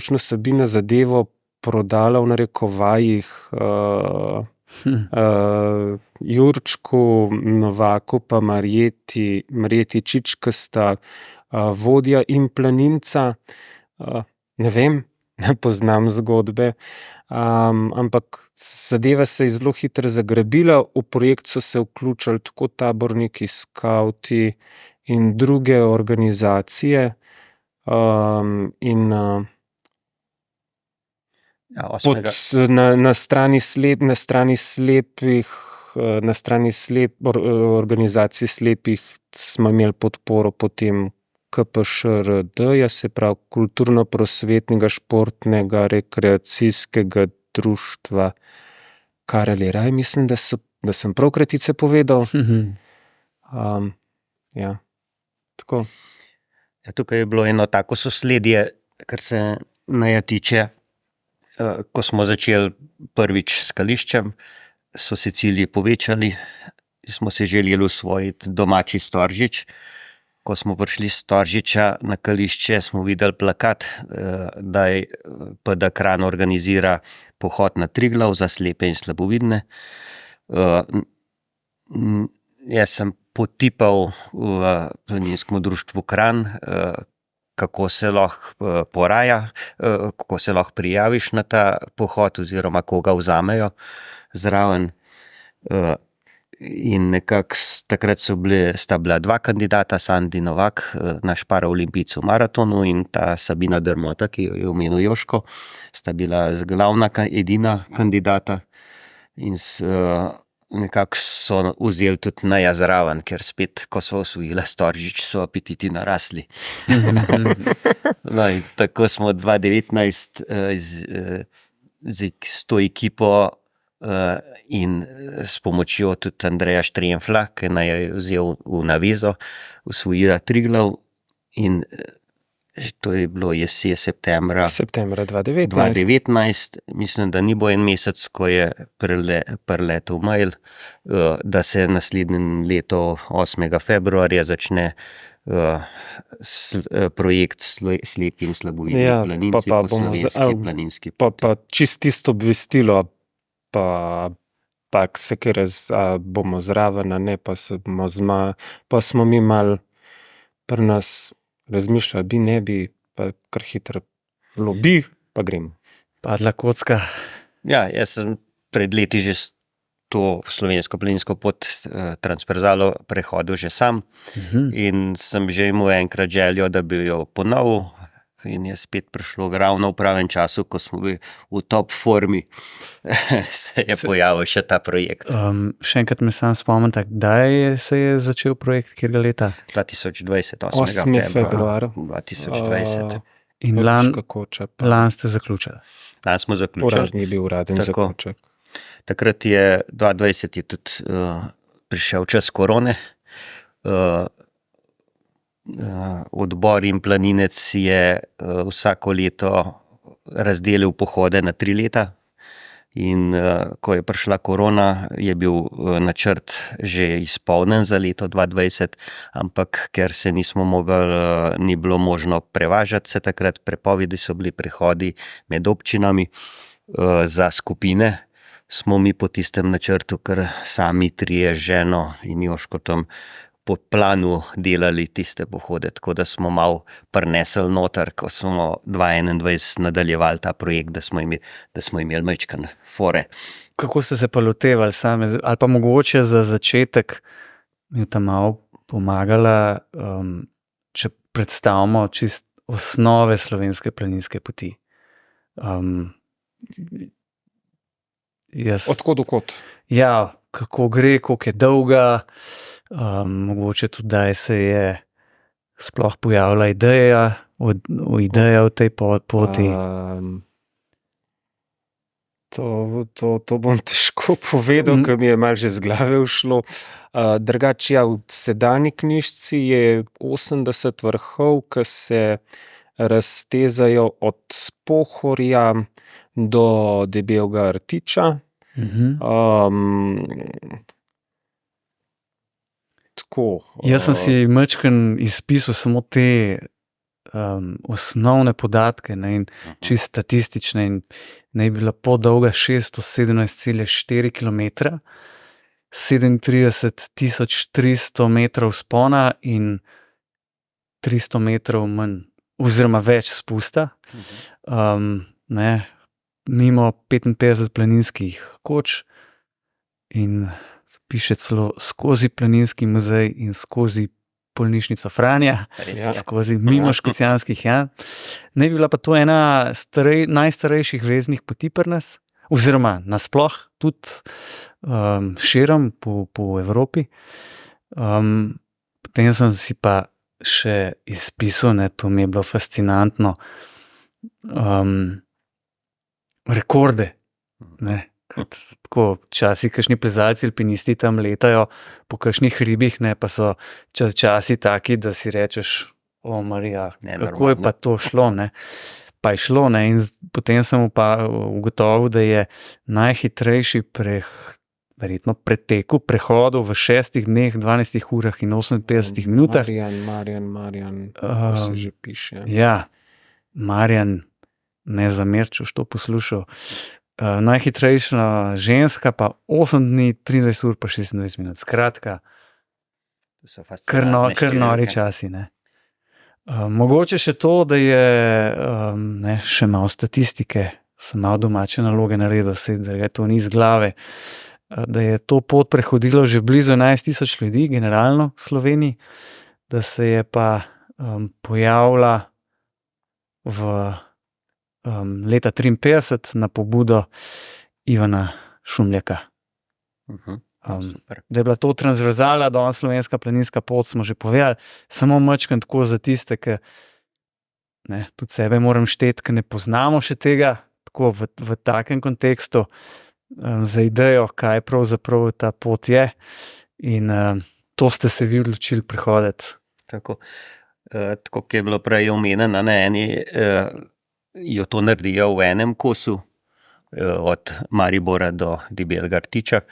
točno Sabina zadevo prodala v narekovajih Jurčku Novaku pa Marjeti Čičkasta, vodja In Planinca, ne vem, ne poznam zgodbe, ampak zadeva se je zelo hitro zagrabila, v projekt so se vključili tako taborniki, skavti in druge organizacije, in na strani organizacij slepih smo imeli podporo potem KPŠRD-ja, se pravi Kulturno-prosvetnega, športnega, rekreacijskega društva Karel Jeraj, mislim, da sem prav kratice povedal. Ja, tako. Ja, tukaj je bilo eno tako sosledje, kar se meja tiče. Ko smo začeli prvič s Kališčem, so se cilji povečali smo si želeli usvojiti domači storžič. Ko smo prišli z Storžiča na Kališče, smo videli plakat, da je PD Kranj organizira pohod na Triglav za slepe in slabovidne. Jaz sem potipal v Planinskem društvu Kranj, kako se lahko poraja, kako se lahko prijaviš na ta pohod oziroma koga vzamejo zraven. In nekako takrat sta bila dva kandidata, Sandi Novak, naš paraolimpijec v maratonu, in ta Sabina Dermota, ki jo je omenil Joško, sta bila glavna edina kandidata in nekako so vzeli tudi Neja zraven, ker spet, ko so osvojila Storžič, so apetiti narasli. No, in tako smo 2019 s to ekipo in s pomočjo tudi Andreja Štremfla, ki naj je vzel v navezo, osvojila Triglav, in to je bilo septembra 2019. Mislim, da ni bo en mesec, ko je preletel mail, da se naslednje leto 8. februarja začne projekt Slepi in slabovidni planinci po slovenski planinski poti. Pa čisto tisto obvestilo, pa se kjer bomo zraven, ne, pa smo mi malo pri nas razmišljali, bi, ne bi, pa kar hitro bi, pa gremo. Padla kocka. Ja, jaz sem pred leti že to slovensko planinsko pot transverzalo prehodil že sam in sem že imel enkrat željo, da bi jo ponovil, in je spet prišlo ravno v pravem času, ko smo bili v top formi, se je pojavil še ta projekt. Še enkrat me sam spomnite, kdaj se je začel projekt, kjerga leta? 2020, 8. februar 2020. In lan ste zaključili? Lan smo zaključili. Uradni je bil uraden zaključek. Takrat je 2020 je tudi prišel čas korone. Odbor in planinec je vsako leto razdelil pohode na 3 leta, in ko je prišla korona, je bil načrt že izpolnjen za leto 2020, ampak ker se ni bilo možno prevažati se takrat, prepovedi so bili prehodi med občinami za skupine, smo mi po tistem načrtu, ker sami trije, ženo in Joško tam po planu delali tiste pohode, tako da smo malo prinesli noter, ko smo 2021 nadaljevali ta projekt, da smo imeli majčkeno fore. Kako ste se pa lotevali same, ali pa mogoče za začetek mi tam malo pomagala, če predstavimo čist osnove slovenske planinske poti? Odkot do kot? Ja, kako gre, koliko je dolga, mogoče tudi, da se je sploh pojavila ideja o tej poti. To bom težko povedal, ker mi je malo že z glave ušlo. Drugače, ja, v sedanji knjižci je 80 vrhov, ki se raztezajo od Pohorja do Debelega Rtiča. Tako. Jaz sem si majčkeno izpisal samo te osnovne podatke, ne, in čisto statistične, in naj bi bila podolga 617,4 km, 37.300 metrov spona in 300 metrov manj, oziroma več spusta. Mimo 55 planinskih koč in piše celo skozi planinski muzej in skozi bolnišnico Franja, skozi mimo Škocjanskih jam. Naj bi bila pa to ena najstarejših veznih poti pri nas, oziroma nasploh tudi širom po Evropi. Potem sem si pa še izpisal, to mi je bilo fascinantno, rekorde. Tako časi kakšni plezalci, alpinisti tam letajo po kakšnih hribih, pa so časi taki, da si rečeš, o Marija, kako je pa to šlo, ne? Pa je šlo, in potem sem ugotovil, da je najhitrejši verjetno preteku, prehodu v 6 dneh, 12 urah in 58 minutah. Marjan, kako se že piše. Ja, Marjan, ne zamer, če boš to poslušal. Najhitrejša ženska pa 8 dni, 13 ur pa 26 minut. Skratka, To so kar fascinantne nori številke. časi. Ne? Mogoče še to, da je še malo statistike, sem malo domače naloge naredil, da to ni iz glave, da je to pot prehodilo že blizu 11.000 ljudi, generalno v Sloveniji, da se je pa pojavila v leta 1953 na pobudo Ivana Šumljaka. Super. Da je bila to transverzala, danes slovenska planinska pot, smo že povedali, samo majčkeno tako za tiste, ki tudi sebe moram šteti, ki ne poznamo še tega, tako v takem kontekstu, za idejo, kaj pravzaprav ta pot je, in to ste se vi odločili prehoditi. Tako kot je bilo prej omenjeno, eni jo to naredijo v enem kosu, od Maribora do Debelega Rtiča.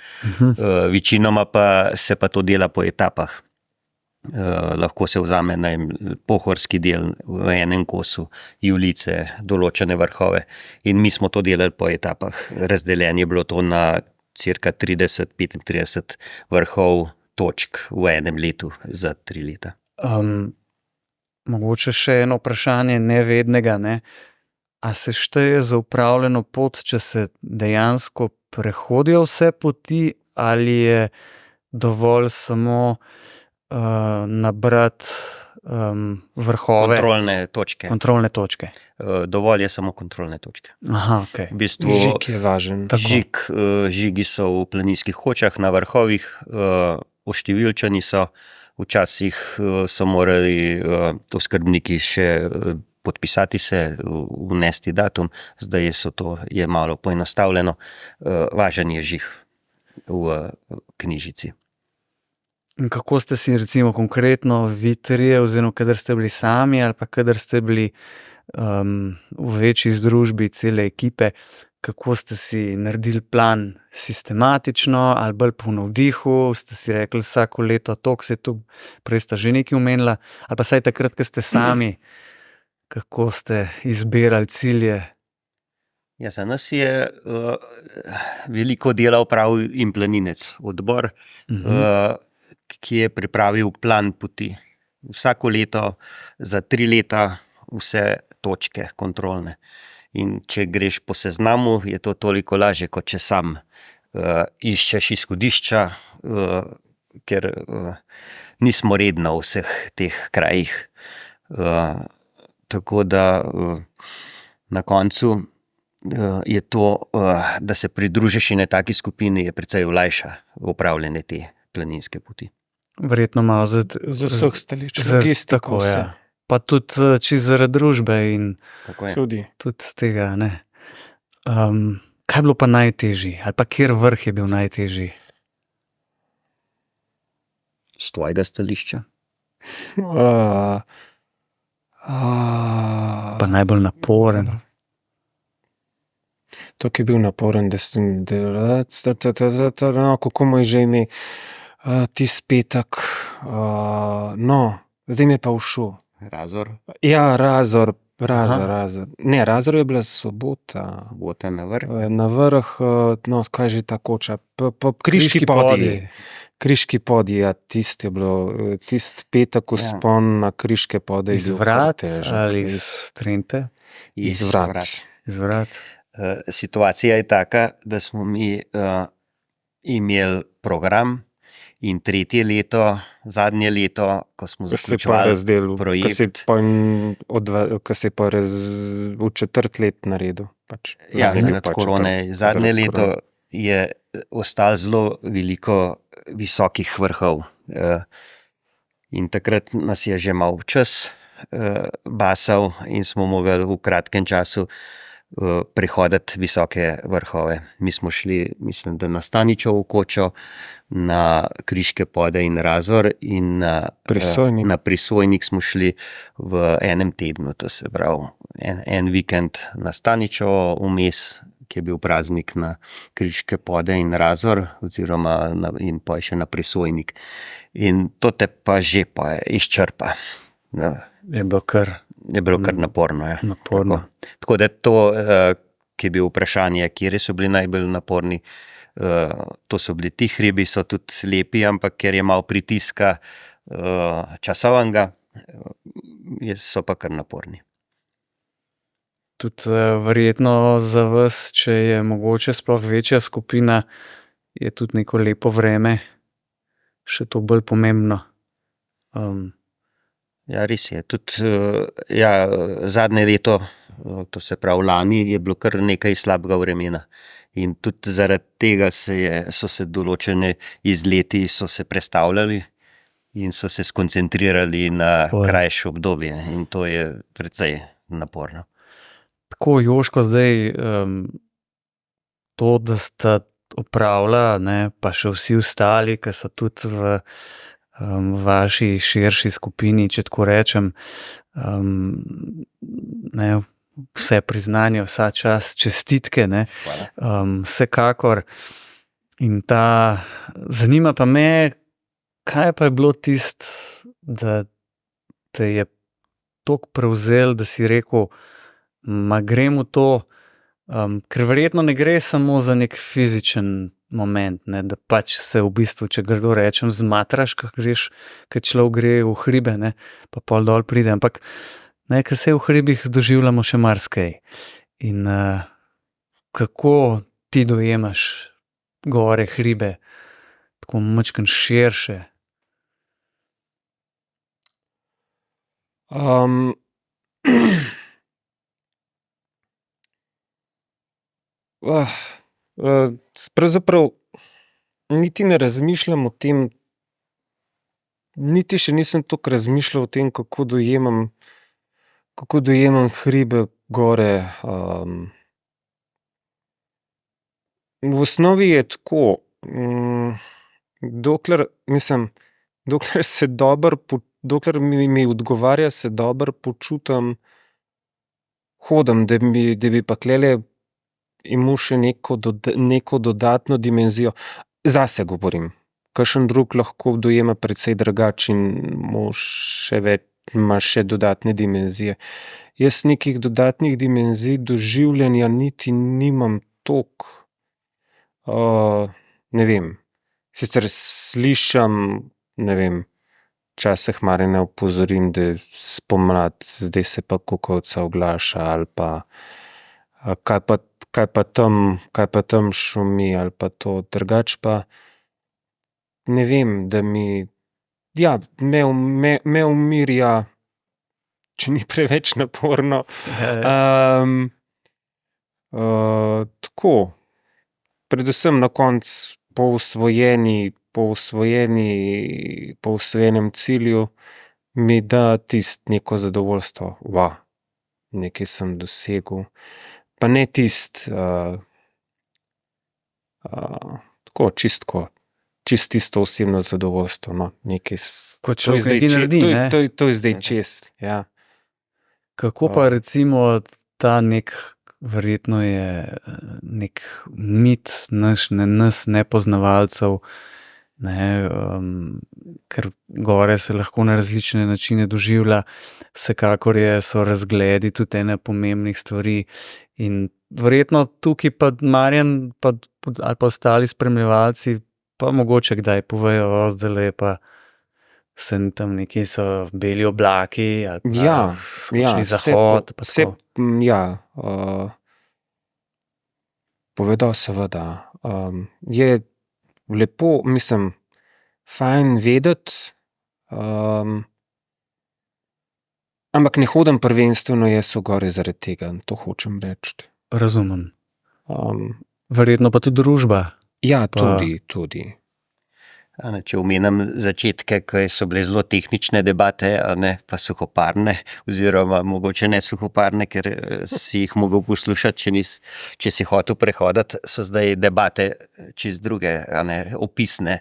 Večinoma pa se pa to dela po etapah. Lahko se vzame pohorski del v enem kosu, Julice, določene vrhove, in mi smo to delali po etapah. Razdeljenje je bilo to na cirka 30-35 vrhov točk v enem letu za 3 leta. Mogoče še eno vprašanje nevednega, a se šteje za upravljeno pot, če se dejansko prehodijo vse poti, ali je dovolj samo nabrati vrhove? Kontrolne točke. Dovolj je samo kontrolne točke. Aha, okay. V bistvu, Žig je važen. Žigi so v planinskih kočah na vrhovih, oštevilčani so, včasih so morali oskrbniki še podpisati se, vnesti datum, zdaj je malo poenostavljeno. Važen je žig v knjižici. In kako ste si recimo konkretno vi trije, oziroma kadar ste bili sami ali pa kadar ste bili v večji združbi cele ekipe, kako ste si naredili plan sistematično ali bolj po navdihu, ste si rekli vsako leto toliko, se tu prej sta že nekaj omenila, ali pa saj takrat, ko ste sami, kako ste izbirali cilje? Ja, za nas je veliko dela opravil in planinec, odbor, ki je pripravil plan poti. Vsako leto, za 3 leta, vse točke kontrolne. In če greš po seznamu, je to toliko lažje, kot če sam iščeš izhodišča, ker nismo redno v vseh teh krajih. Tako da na koncu je to, da se pridružiš in taki skupini, je precej olajša upravljanje te planinske poti. Verjetno malo Z vseh stališč, logistiko, tako, vse. ja. Pa tudi čisto zaradi družbe in Tudi. tega, kaj je bilo pa najtežji? Ali pa kjer vrh je bil najtežji? Z tvojega stališča? Pa najbolj naporen? To, ki je bil naporen, kako mu je že ime, tisti petek, zdaj mi je pa ušel. Razor? Ja, Razor. Ne, Razor je bila sobota. Sobota na vrh? Na vrh, kaj že ta koča? Kriški podji. Kriški podji, ja, tisti je bilo, tisti petek vzpon na Kriške podje. Iz vrat ali iz Trente? Iz vrat. Iz vrat. Situacija je taka, da smo mi imeli program in 3. leto, zadnje leto, ko smo zaključovali projekt. Ko se je pa v 4. let naredil. Ja, zaradi korone. Zadnje leto je ostalo zelo veliko visokih vrhov. In takrat nas je že malo čas basal in smo mogli v kratkem času prehoditi visoke vrhove. Mi smo šli, mislim, da na Staničevo kočo, na Kriške podje in Razor, in na Prisojnik smo šli v enem tednu, to se pravi en vikend na Staničevo, vmes ki je bil praznik na Kriške pode in Razor, oziroma in pa še na Prisojnik. In to te pa že izčrpa. Je bilo kar naporno. Ja. naporno. Tako da to, ki je bil vprašanje, kje so bili najbolj naporni, to so bili ti hribi, so tudi lepi, ampak ker je malo pritiska časovnega, so pa kar naporni. Tudi verjetno za vas, če je mogoče sploh večja skupina, je tudi neko lepo vreme še to bolj pomembno. Ja, res je. Tudi zadnje leto, to se pravi lani, je bilo kar nekaj slabega vremena. In tudi zaradi tega so se določene izleti prestavljali in so se skoncentrirali na krajše obdobje. In to je precej naporno. Tako, Joško, zdaj to, da sta opravila, pa še vsi ostali, ki so tudi v vaši širši skupini, če tako rečem, vse priznanje, vsa čast, čestitke, vsekakor. In zanima pa me, kaj pa je bilo tisto, da te je toliko prevzel, da si rekel, grem v to, ker verjetno ne gre samo za nek fizičen moment, da pač se v bistvu, če grdo rečem, zmatraš, ko človek gre v hribe, pa pol dol pride, ampak ker se v hribih doživljamo še marsikaj. In kako ti dojemaš gore, hribe, tako majčkeno širše? Pravzaprav niti ne razmišljam o tem, niti še nisem toliko razmišljal o tem, kako dojemam hribe, gore. V osnovi je tako, dokler mi odgovarja, se dobro počutim, hodim, da bi pa tlele imel še neko dodatno dimenzijo. Zase govorim. Kakšen drug lahko dojema precej drugače in ima še dodatne dimenzije. Jaz nekih dodatnih dimenzij doživljanja niti nimam toliko. Ne vem. Sicer slišam, včasih Marjana opozorim, da spomlad, zdaj se pa kukovca oglaša, ali pa kaj pa tam šumi, ali pa to. Drugače pa ne vem, da me umirja, če ni preveč naporno. Tako, predvsem na koncu po osvojenem cilju mi da tisto neko zadovoljstvo. Nekaj sem dosegel. Pa ne čisto osebno zadovoljstvo. Ko človek nekaj naredi, To je zdaj čist, ja. Kako pa recimo ta verjetno je nek mit nas, nepoznavalcev, ker gore se lahko na različne načine doživlja, vsekakor so razgledi tudi ene pomembnih stvari. In verjetno tukaj pa Marjan ali pa ostali spremljevalci pa mogoče kdaj povejo, zdajle pa se tam nekje so beli oblaki ali pa sončni zahod. Povedo seveda. Je lepo, fajn vedeti, ampak ne hodim prvenstveno jaz v gore zaradi tega, to hočem reči. Razumem. Verjetno pa tudi družba. Ja, tudi. Če omenim začetke, ko so bile zelo tehnične debate, pa suhoparne, oziroma mogoče ne suhoparne, ker si jih mogel poslušati, če si hotel prehoditi, so zdaj debate čist druge, opisne.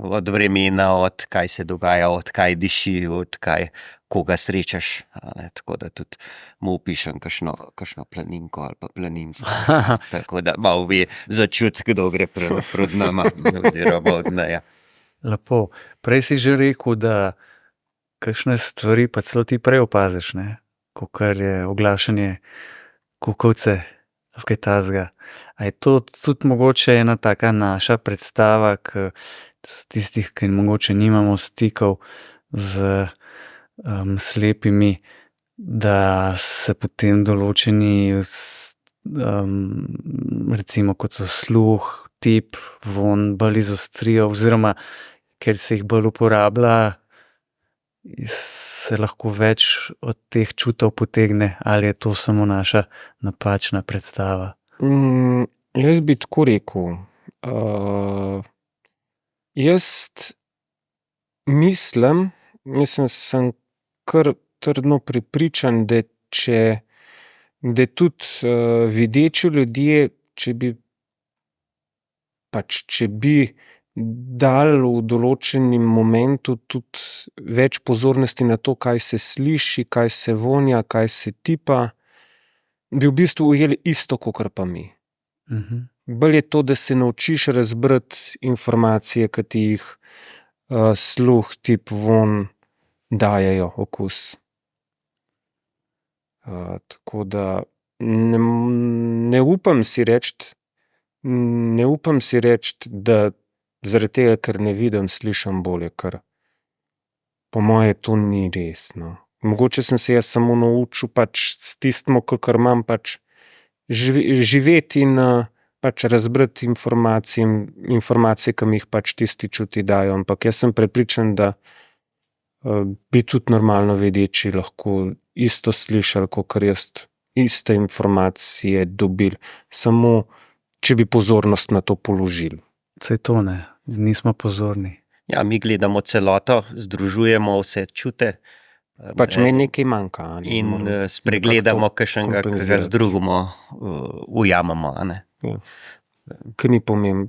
od vremena, od kaj se dogaja, od kaj diši, od kaj koga srečaš. Tako da tudi mu opišem kakšno planinko ali pa planinco. Tako da malo bi začuti, kdo gre pred nama oziroma od neja. Lepo. Prej si že rekel, da kakšne stvari pa celo ti prej opaziš, ne? Kakor je oglašanje kukovce, kaj tazga. A je to tudi mogoče ena taka naša predstava, tistih, ki mogoče nimamo stikov z slepimi, da se potem določeni, recimo kot so sluh, tip, von, bolj izostrijo, oziroma ker se jih bolj uporablja, se lahko več od teh čutov potegne, ali je to samo naša napačna predstava? Jaz bi tako rekel. Jaz mislim, sem kar trdno prepričan, da tudi videči ljudje, če bi dali v določenem momentu tudi več pozornosti na to, kaj se sliši, kaj se vonja, kaj se tipa, bi v bistvu ujeli isto, kakor pa mi. Bolj je to, da se naučiš razbrati informacije, ki ti jih sluh, tip, von dajejo, okus. Tako da ne upam si reči, da zaradi tega, ker ne vidim, slišim bolje, ker po moje to ni res, no. Mogoče sem se jaz samo naučil s tistim, kakor imam, živeti in razbrati informacije, ki mi jih tisti čuti dajo, ampak jaz sem prepričan, da bi tudi normalno vedeči lahko isto slišali, kakor jaz, iste informacije dobili, samo če bi pozornost na to položili. Saj to ne, nismo pozorni. Ja, mi gledamo celoto, združujemo vse čute. Meni nekaj manjka. In spregledamo kakšnega, ki ga z drugimo ujamemo. Ja. Ker ni pomembno,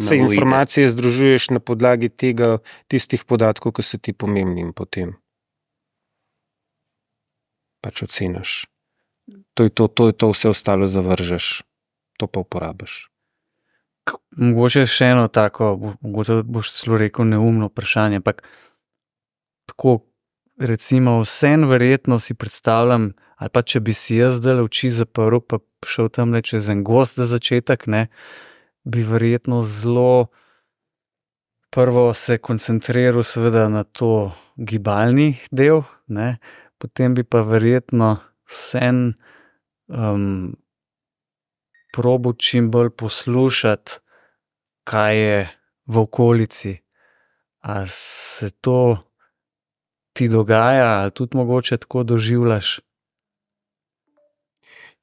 vse informacije združuješ na podlagi tistih podatkov, ki so ti pomembni, in potem oceniš. To je to, vse ostalo zavržeš, to pa uporabiš. Mogoče še eno tako, mogoče boš celo rekel neumno vprašanje, ampak tako, recimo, vseeno verjetno si predstavljam, ali pa če bi si jaz zdaj oči zaprl, pa šel tamle čez en gozd za začetek, ne, bi verjetno zelo prvo se koncentriral seveda na to gibalni del, ne, potem bi pa verjetno vseeno probal čim bolj poslušati, kaj je v okolici. A se to ti dogaja, ali tudi mogoče tako doživljaš?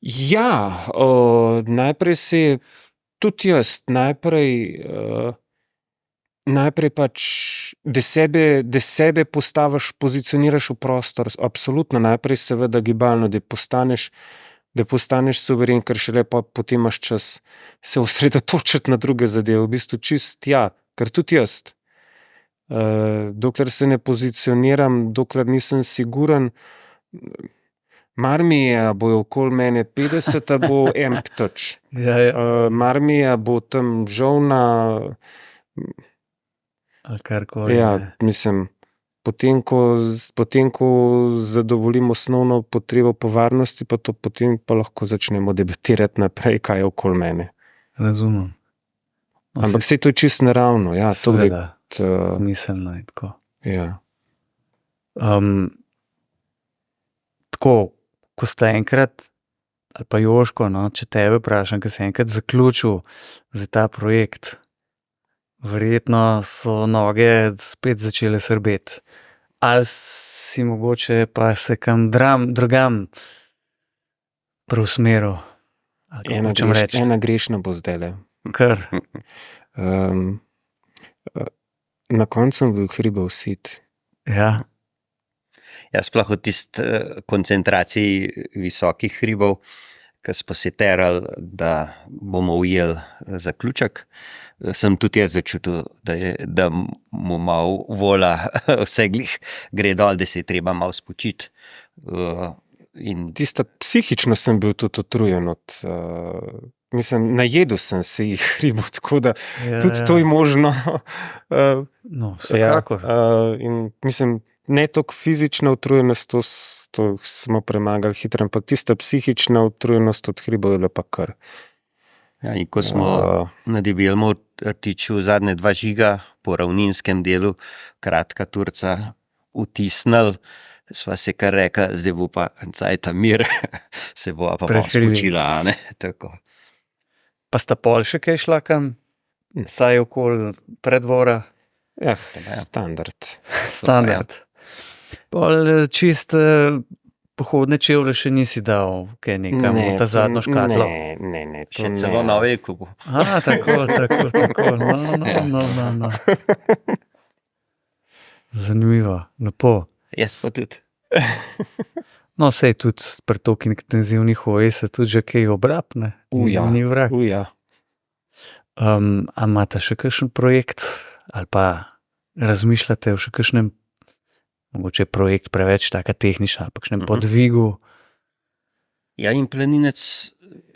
Ja, najprej tudi jaz, najprej da sebe postaviš, pozicioniraš v prostor, absolutno, najprej seveda gibalno, da postaneš suveren, ker šele potem imaš čas se osredotočiti na druge zadeve, v bistvu ker tudi jaz. Dokler se ne pozicioniram, dokler nisem siguren, mar mi je, a bojo okoli mene 50, a bo en ptič. Mar mi je, a bo tam žolna. Ali karkoli. Ja, mislim, potem, ko zadovoljim osnovno potrebo po varnosti, potem pa lahko začnemo debatirati naprej, kaj je okoli mene. Razumem. Ampak vse to je čisto naravno. Ja, seveda, miselno je tako. Ja. Tako, ko sta enkrat, ali pa Jožko, no, če tebe vprašam, ko si enkrat zaključil za ta projekt, verjetno so noge spet začele srbeti. Ali si mogoče pa se kam drugam preusmeril? Ena grešna bo zdajle. Kar? Na koncu sem bil hribov sit. Ja. Ja, sploh v tisti koncentraciji visokih hribov, ko smo se terali, da bomo ujeli zaključek, sem tudi jaz začutil, da mu malo vola vse glih gre dol, da se je treba malo spočiti. Tisto psihično sem bil tudi utrujen mislim, najedel sem se jih hribov, tako da tudi to je možno. No, vsekakor. In mislim, ne toliko fizična utrujenost, to smo premagali hitro, ampak tista psihična utrujenost od hribov je bila pa kar. Ja, in ko smo na Debelem rtiču zadnje 2 žiga po ravninskem delu, kratka turca, vtisnili, sva se kar rekla, zdaj bo pa cajta mir, se bo pa malo spočila, ne, tako. Pa sta pol še kaj šla kam? Saj okoli predvora? Standard. Standard. Pol čist pohodne čevlje še nisi dal, kaj nekam v ta zadnjo škatlo? Ne. Še celo nove kupu. Tako. No. Zanimivo, lepo. Jaz pa tudi. No, sej tudi pri toliko intenzivnih hoji se tudi že kaj obrapne. Ni vrag. A imate še kakšen projekt ali pa razmišljate o še kakšnem, mogoče projekt preveč taka tehnična ali pa kakšnem podvigu? Ja, in planinec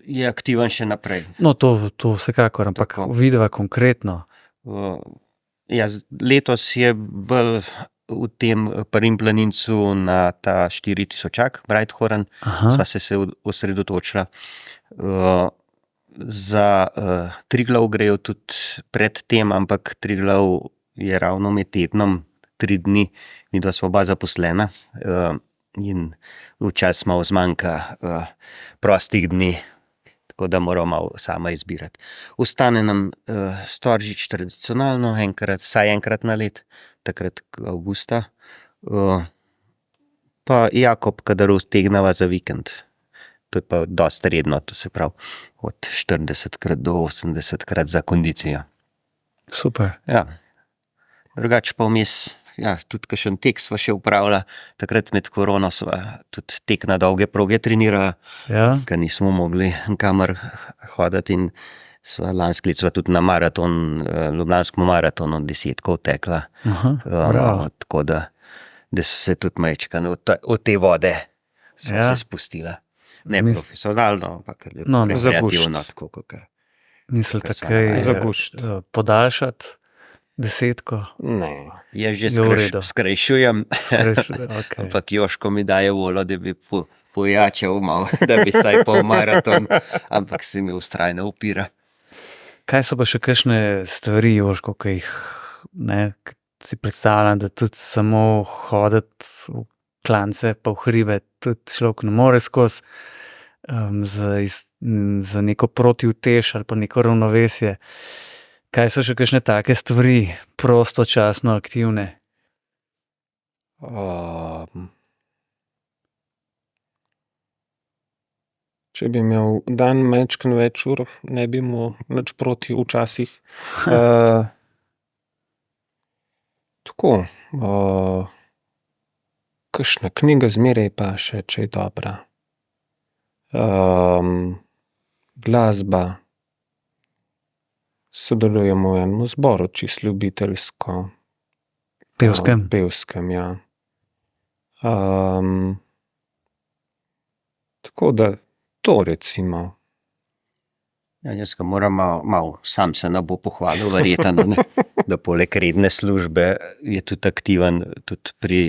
je aktiven še naprej. No, to vsekakor, ampak vidiva konkretno. Ja, letos je bolj v tem prvem planincu na ta 4000-ak, Breithorn, sva se osredotočila. Za Triglav grejo tudi pred tem, ampak Triglav je ravno med tednom 3 dni, midva sva oba zaposlena in včasih malo zmanjka prostih dni, tako da moramo malo sama izbirati. Ostane nam Storžič tradicionalno, vsaj enkrat na let, takrat avgusta, pa Jakob, kadar utegneva za vikend. To je pa dosti redno, to se pravi od 40krat do 80krat za kondicijo. Super. Ja. Drugače pa vmes, tudi kakšen tek sva še upravila, takrat med korono sva tudi tek na dolge proge trenirala, ker nismo mogli kamor hoditi in lansko leto sva tudi na maraton, Ljubljanskemu maratonu 10 tekla. Tako da so se tudi majčkano od te vode sva se spustila. Ne profesionalno, ampak rekreativno. Mislite kaj podaljšati 10? Ne. Jaz že skrajšujem, ampak Joško mi daje voljo, da bi pojačal malo, da bi saj pol maraton, ampak se mi vztrajno upira. Kaj so pa še kakšne stvari, Joško, ki jih si predstavljam, da tudi samo hoditi v klance pa v hribe, tudi človek ne more skozi za neko protiutež ali pa neko ravnovesje. Kaj so še kakšne take stvari prostočasno aktivne? Če bi imel dan majčkeno več ur, ne bi imel nič proti včasih. Tako, kakšna knjiga zmeraj pa še, če je dobra. Glasba. Sodelujemo v enem zboru, čisto ljubiteljsko. Pevskem? Pevskem, ja. Tako da to recimo. Ja, jaz ga moram malo, sam se ne bo pohvalil, verjetno, da poleg redne službe je tudi aktiven tudi pri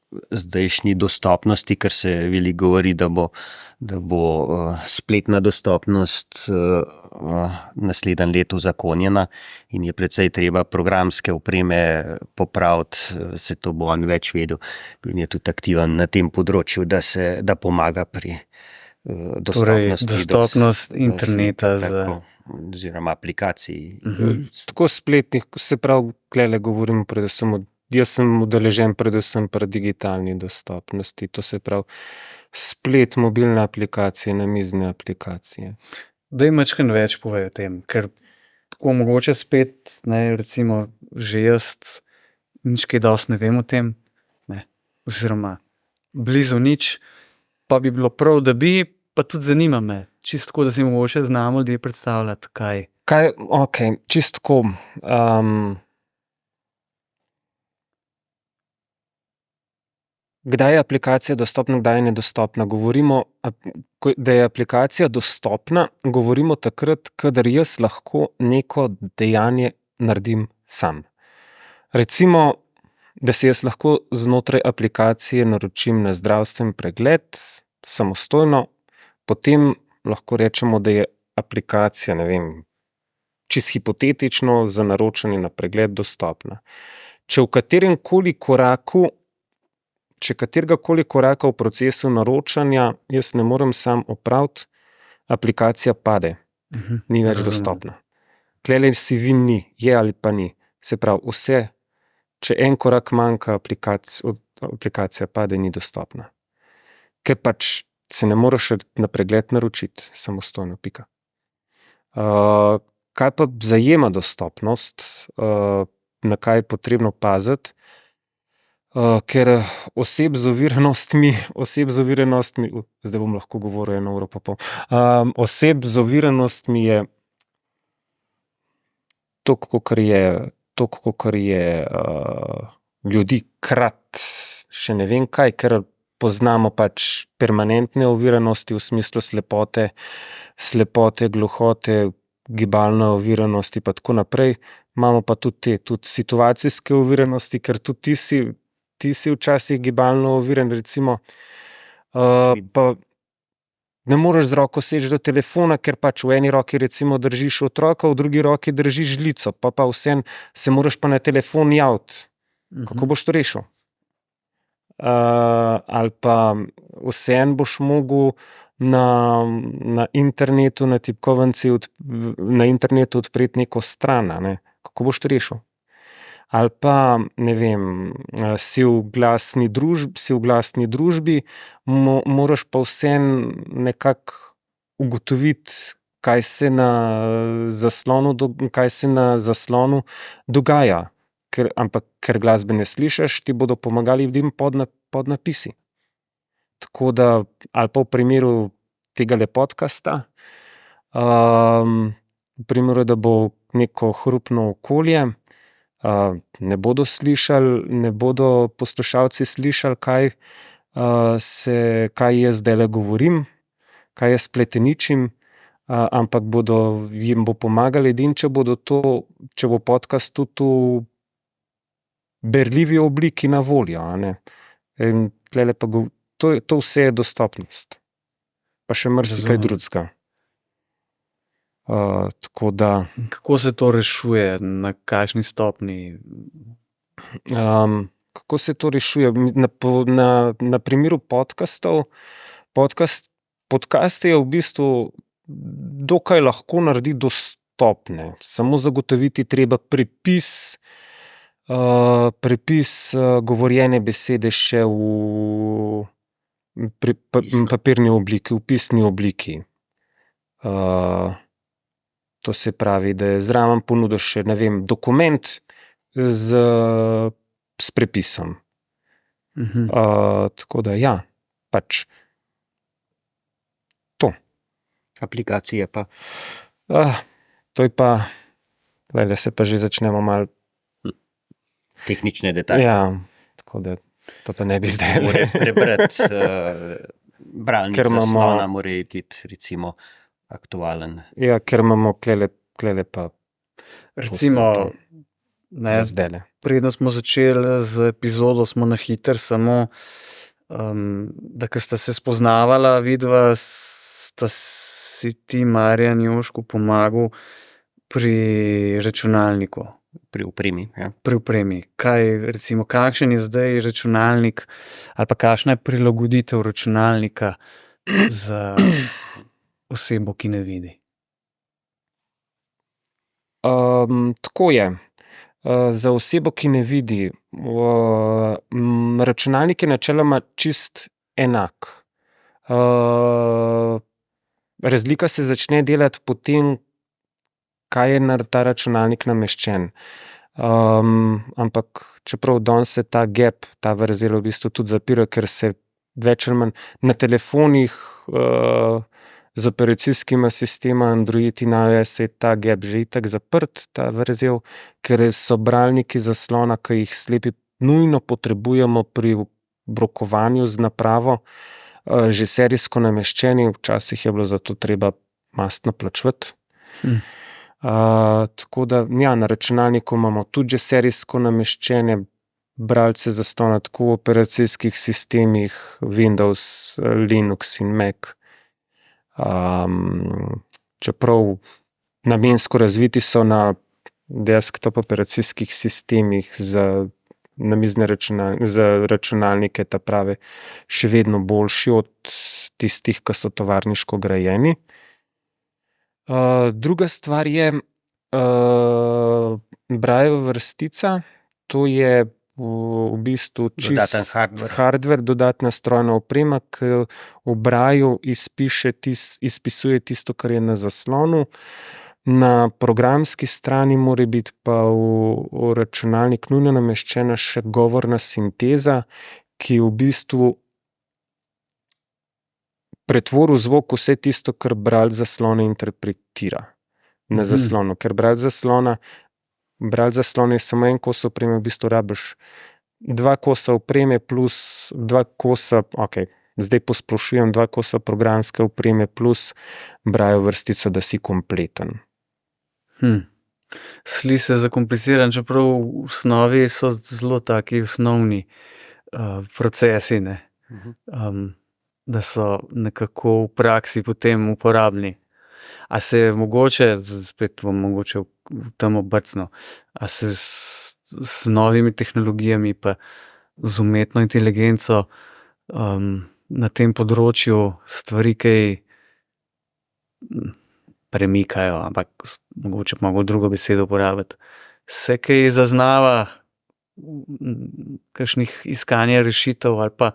zdajšnji dostopnosti, ker se veliko govori, da bo spletna dostopnost naslednje leto uzakonjena in je precej treba programske opreme popraviti, se to bo on več vedel in je tudi aktiven na tem področju, da pomaga pri dostopnosti. Torej, dostopnost interneta oziroma aplikacij. Tako spletnih, se pravi, tukaj govorim predvsem jaz sem udeležen predvsem pri digitalni dostopnosti, to se pravi splet, mobilne aplikacije, namizne aplikacije. Daj mačkeno več povej o tem, ker tako mogoče spet, recimo, že jaz nič kaj dosti ne vem o tem, oziroma blizu nič, pa bi bilo prav, da bi, pa tudi zanima me, čisto tako, da si mogoče znamo ljudje predstavljati, kaj. Ok, čisto tako. Kdaj je aplikacija dostopna, kdaj je nedostopna? Govorimo, da je aplikacija dostopna, govorimo takrat, kadar jaz lahko neko dejanje naredim sam. Recimo, da si jaz lahko znotraj aplikacije naročim na zdravstveni pregled samostojno, potem lahko rečemo, da je aplikacija, ne vem, čisto hipotetično za naročanje na pregled dostopna. Če katerega-koli koraka v procesu naročanja jaz ne morem sam opraviti, aplikacija pade, ni več dostopna. Tlele CV ni, je ali pa ni. Se pravi, vse, če en korak manjka, aplikacija pade, ni dostopna. Ker pač se ne moreš na pregled naročiti samostojno, pika. Kaj pa zajema dostopnost, na kaj je potrebno paziti, ker oseb z oviranostmi, zdaj bom lahko govoril 1 uro pa pol, oseb z oviranostmi je toliko, kakor je ljudi krat še ne vem kaj, ker poznamo pač permanentne oviranosti v smislu slepote, gluhote, gibalne oviranosti pa tako naprej. Imamo pa tudi situacijske oviranosti, ker tudi ti si včasih gibalno oviran, recimo, pa ne moreš z roko seči do telefona, ker pač v eni roki recimo držiš otroka, v drugi roki držiš žlico, pa vseeno se moraš pa na telefon javiti. Kako boš to rešil? Ali pa vseeno boš mogel na internetu, na tipkovnici na internetu odpreti neko stran, ne? Kako boš to rešil? Ali pa, ne vem, si v glasni družbi, moraš pa vseeno nekako ugotoviti, kaj se na zaslonu dogaja. Ker glasbe ne slišiš, ti bodo pomagali ljudem podnapisi. Tako da, ali pa v primeru tegale podcasta, v primeru, da bo neko hrupno okolje, ne bodo poslušalci slišali, kaj jaz zdajle govorim, kaj jaz pleteničim, ampak jim bo pomagali edino, če bo podcast tudi v berljivi obliki na voljo, a ne. In tlele pa to vse je dostopnost. Pa še marsikaj drugega. Tako da. Kako se to rešuje, na kakšni stopni? Kako se to rešuje? Na primeru podcastov, podcaste je v bistvu dokaj lahko narediti dostopne. Samo zagotoviti treba prepis govorjene besede še v papirni obliki, v pisni obliki. To se pravi, da je zraven ponudil še, ne vem, dokument s prepisom. Tako da, ja, pač to. Aplikacije pa. To je pa, da se pa že začnemo malo tehnične detajle. Ja, tako da to pa ne bi zdaj. Prebrati bralnik zaslona mora iti, recimo, aktualen. Ja, ker imamo klele pa recimo, predno smo začeli z epizodo, smo na hiter samo, da ko sta se spoznavala, vidva, sta si ti, Marjan, Jožko, pomagal pri računalniku. Pri opremi, ja. Pri opremi. Kakšen je zdaj računalnik ali pa kakšna je prilagoditev računalnika za osebo, ki ne vidi? Tako je. Za osebo, ki ne vidi, računalnik je načeloma čist enak. Razlika se začne delati potem, kaj je na ta računalnik nameščen. Ampak čeprav danes se ta gap, ta vrzel v bistvu tudi zapira, ker se več ali manj na telefonih z operacijskima sistema Android in iOS je ta gap že itak zaprt, ta vrzel, ker so bralniki zaslona, ki jih slepi nujno potrebujemo pri brokovanju z napravo, že serijsko nameščeni, včasih je bilo zato treba mastno plačevati. Tako da, ja, na računalniku imamo tudi že serijsko nameščene bralce zaslona, tako v operacijskih sistemih Windows, Linux in Mac. Čeprav namensko razviti so na desktop operacijskih sistemih za namizne za računalnike, ta prave še vedno boljši od tistih, ki so tovarniško grajeni. Druga stvar je Braillova vrstica, to je v bistvu Dodaten hardware. dodatna strojna oprema, ki v Braillu izpisuje tisto, kar je na zaslonu. Na programski strani mora biti pa v računalnik nujno nameščena še govorna sinteza, ki v bistvu pretvori v zvok vse tisto, kar bralec zaslona interpretira na zaslonu. Ker bralec zaslona je samo en kos opreme, v bistvu rabiš 2 kosa opreme plus 2 kosa, zdaj posplošujem, 2 kosa programske opreme plus Braillovo vrstico, da si kompleten. Sli se zakompliciran, čeprav v osnovi so zelo taki osnovni procesi, ne? Da so nekako v praksi potem uporabni. A se mogoče, spet bom mogoče tam obrcno, a se s novimi tehnologijami pa z umetno inteligenco na tem področju stvari kaj premikajo, ampak mogoče malo drugo besedo uporabiti. Se kaj zaznava kakšnih iskanja rešitev ali pa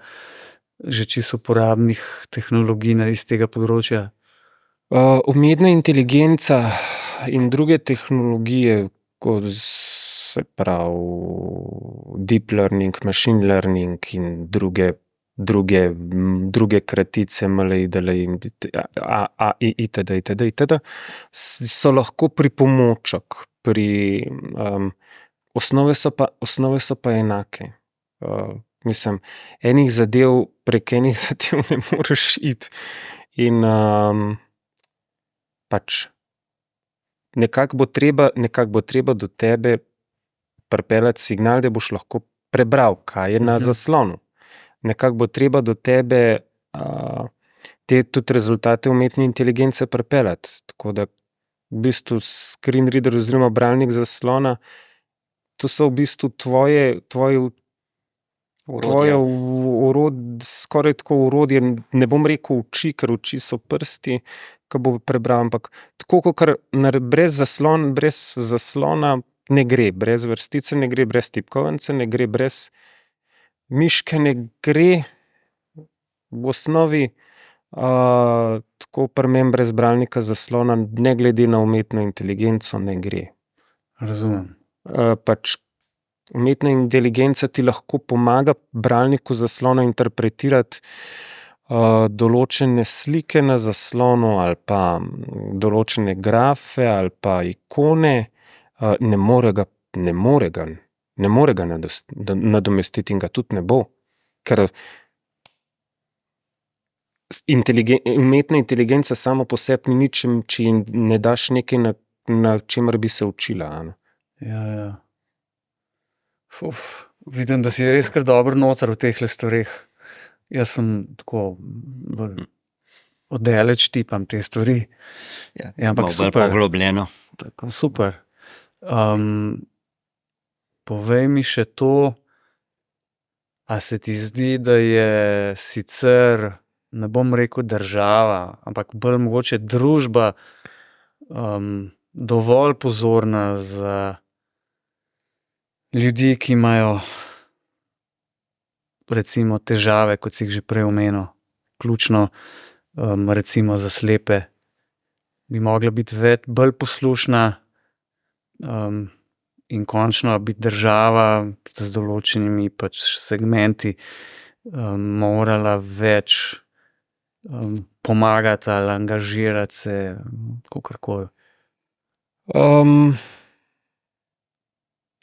že čisto uporabnih tehnologij iz tega področja? Umetna inteligenca in druge tehnologije, kot se pravi deep learning, machine learning in druge kratice, MLI, DLI, AI, itd., so lahko pripomoček pri osnove so pa enake. Mislim, prek enih zadev ne moreš iti in pač nekako bo treba do tebe pripeljati signal, da boš lahko prebral, kaj je na zaslonu. Nekako bo treba do tebe te tudi rezultate umetne inteligence pripeljati. Tako da v bistvu screen reader oziroma bralnik zaslona, to so v bistvu tvoje skoraj tako orodje, ne bom rekel oči, ker oči so prsti, ki bo prebral, ampak tako, kakor brez zaslona ne gre, brez vrstice ne gre, brez tipkovnice ne gre, brez miške ne gre, v osnovi tako pri meni brez bralnika zaslona, ne glede na umetno inteligenco, ne gre. Razumem. Pač umetna inteligenca ti lahko pomaga bralniku zaslona interpretirati določene slike na zaslonu ali pa določene grafe ali pa ikone, ne more ga nadomestiti in ga tudi ne bo. Ker umetna inteligenca samo po sebi ni nič, če ji ne daš nekaj, na čemer bi se učila. Ja. Vidim, da si res kar dobro noter v tehle stvareh. Jaz sem tako oddaleč tipam te stvari. Ja, ampak malo bolj poglobljeno. Super. Povej mi še to, a se ti zdi, da je sicer, ne bom rekel država, ampak bolj mogoče družba dovolj pozorna za ljudi, ki imajo recimo težave, kot si jih že prej omenil, ključno recimo za slepe, bi mogla biti bolj poslušna in končno biti država z določenimi pač segmenti morala več pomagati ali angažirati se, kakorkoli?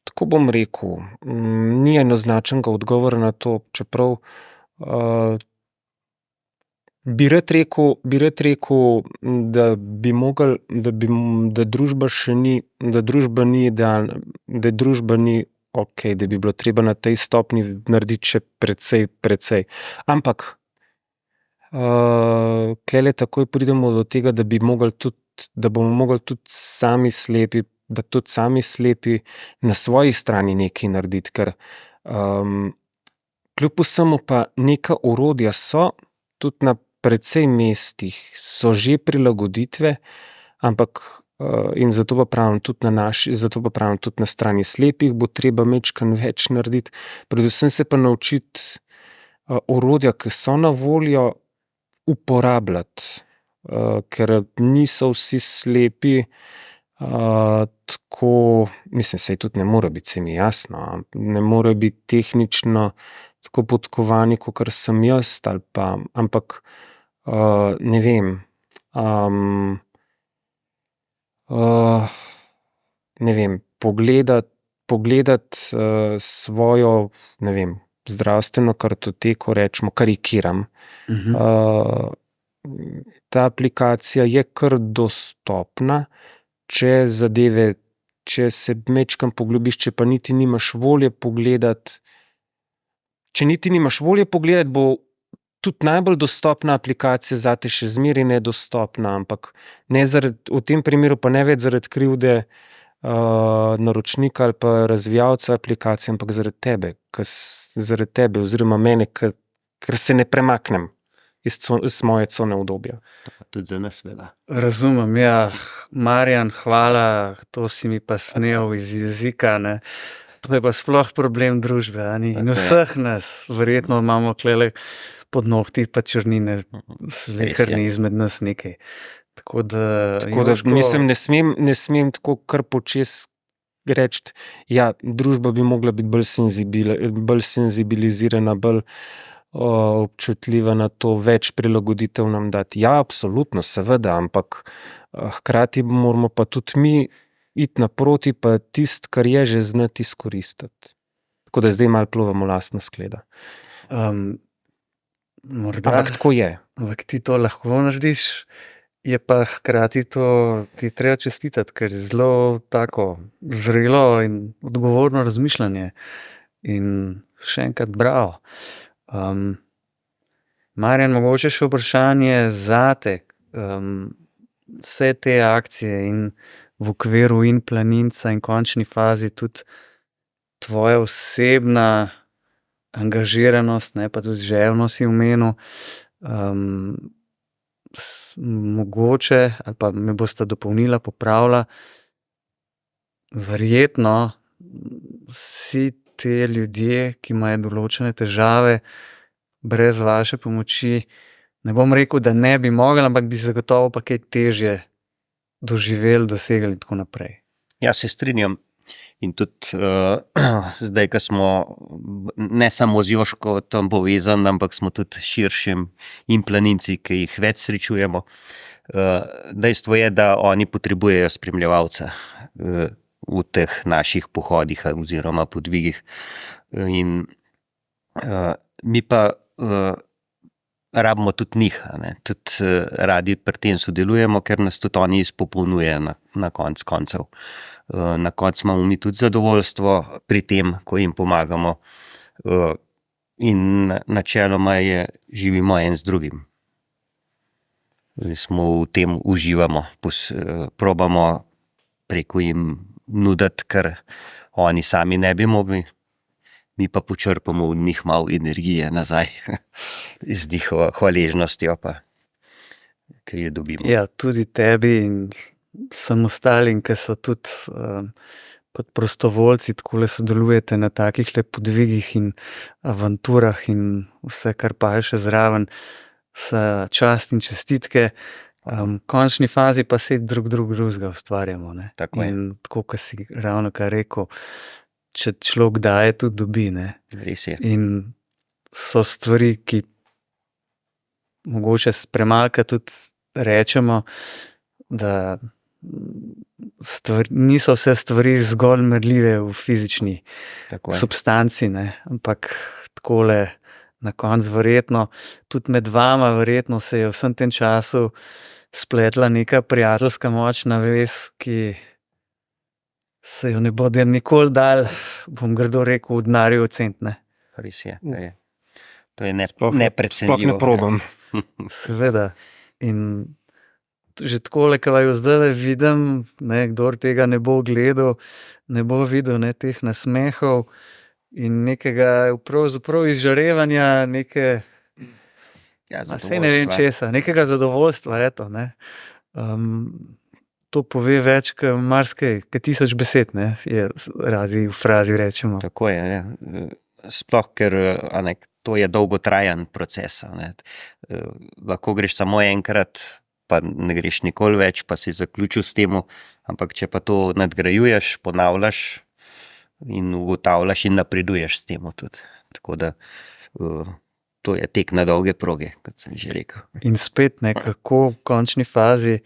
Tako bom rekel, ni enoznačnega odgovora na to, čeprav bi rad rekel, da bi mogel, da družba še ni, da družba ni idealna, da družba ni okej, da bi bilo treba na tej stopnji narediti še precej. Ampak tlele takoj pridemo do tega, da bomo mogli tudi sami slepi, da tudi sami slepi na svoji strani nekaj narediti, ker kljub vsemu pa neka orodja so, tudi na precej mestih so že prilagoditve, ampak in zato pa pravim tudi na strani slepih bo treba majčkeno več narediti, predvsem se pa naučiti orodja, ki so na voljo, uporabljati, ker niso vsi slepi tako, mislim, saj tudi ne more biti, saj mi je jasno, ne more biti tehnično tako podkovani, kakor sem jaz, ali pa, ampak ne vem, ne vem, pogledati svojo, ne vem, zdravstveno kartoteko, rečemo, karikiram. Ta aplikacija je kar dostopna, če se majčkeno poglobiš, če pa niti nimaš volje pogledati, bo tudi najbolj dostopna aplikacija zate še zmeraj nedostopna, ampak v tem primeru pa ne več zaradi krivde naročnika ali pa razvijalca aplikacije, ampak zaradi tebe oziroma mene, ker se ne premaknem iz moje cone udobja. Tudi za nas velja. Razumem, ja. Marjan, hvala, to si mi pa snel iz jezika, ne. To je pa sploh problem družbe, a ni? In vseh nas, verjetno imamo tlele pod nohti pa črnine, sleherni izmed nas nekaj. Tako da mislim, ne smem tako kar počez reči, ja, družba bi mogla biti bolj senzibilizirana, bolj občutljiva na to, več prilagoditev nam dati. Ja, absolutno, seveda, ampak hkrati moramo pa tudi mi iti naproti, pa tisto, kar je, že znati izkoristiti. Tako da zdaj malo plovamo lastno skledo. Morda, ampak tako je. Ampak ti to lahko narediš, je pa hkrati to ti treba čestitati, ker je zelo tako zrelo in odgovorno razmišljanje. In še enkrat bravo. Marjan, mogoče še vprašanje zate. Vse te akcije in v okviru in Planinca in končni fazi tudi tvoja osebna angažiranost, ne, pa tudi željno si omenil, mogoče, ali pa me bosta dopolnila, popravila, verjetno si te ljudje, ki imajo določene težave, brez vaše pomoči, ne bom rekel, da ne bi mogli, ampak bi zagotovo pa kaj težje doživeli, dosegli in tako naprej. Ja, se strinjam. In tudi zdaj, ko smo ne samo z Jožko tam povezani, ampak smo tudi širšim in planinci, ki jih več srečujemo. Dejstvo je, da oni potrebujejo spremljevalca v teh naših pohodih oziroma podvigih. In mi pa rabimo tudi njih, ne? Tudi radi pri tem sodelujemo, ker nas tudi oni izpopolnjujejo na konc koncev. Na koncu imamo mi tudi zadovoljstvo pri tem, ko jim pomagamo, in načeloma živimo en z drugim. Smo v tem uživamo, probamo preko jim nuditi, ker oni sami ne bi mogli, mi pa počrpamo od njih malo energije nazaj, z njihovo hvaležnostjo pa, ki jo dobimo. Ja, tudi tebi in vsem ostalim, ki so tudi kot prostovoljci takole sodelujete na takih podvigih in avanturah in vse, kar pa je še zraven, sa čast in čestitke. V končni fazi pa se drugega ustvarjamo, ne? Tako je. In tako, kot si ravno kar rekel, če človek daje, tudi dobi, ne? Res je. In so stvari, ki mogoče premalka tudi rečemo, da niso vse stvari zgolj merljive v fizični substanci, ne? Ampak takole na koncu verjetno, tudi med vama verjetno se je v vsem tem času spletla neka prijateljska močna vez, ki se jo ne bodo nikoli dal, bom grdo rekel, v denarju oceniti, ne. Res je. To je neprecenljivo. Sploh ne probam. Seveda. In že takole, ko vaju zdajle vidim, ne, kdor tega ne bo gledal, ne bo videl, ne, teh nasmehov in nekega pravzaprav izžarevanja, neke, saj ne vem česa, nekega zadovoljstva, eto, ne. To pove več, kot marsikaj, kot 1000 besed, ne, je razi v frazi rečemo. Tako je, ja. Sploh, ker to je dolgotrajen proces. Lahko greš samo enkrat, pa ne greš nikoli več, pa si zaključil s tem, ampak če pa to nadgrajuješ, ponavljaš in ugotavljaš in napreduješ s tem tudi. Tako da to je tek na dolge proge, kot sem že rekel. In spet, ne, kako v končni fazi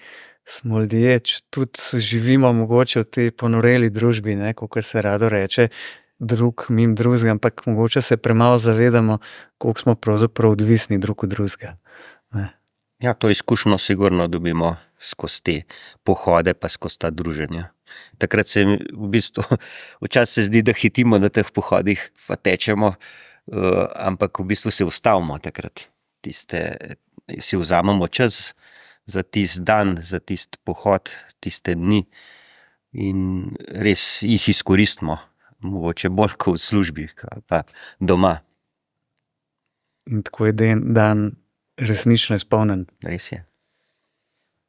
smo ljudje, tudi živimo mogoče v tej ponoreli družbi, ne, kakor se rado reče, drug mimo drugega, ampak mogoče se premalo zavedamo, koliko smo pravzaprav odvisni drug od drugega. Ja, to izkušnjo sigurno dobimo skozi te pohode, pa skozi ta druženja. Takrat se v bistvu, včasih se zdi, da hitimo na teh pohodih, pa tečemo, ampak v bistvu se ustavimo takrat. Si vzamemo čas za tisti dan, za tisti pohod, tiste dni in res jih izkoristimo. Mogoče bolj kot v službi, pa doma. In tako je dan resnično izpolnjen. Res je.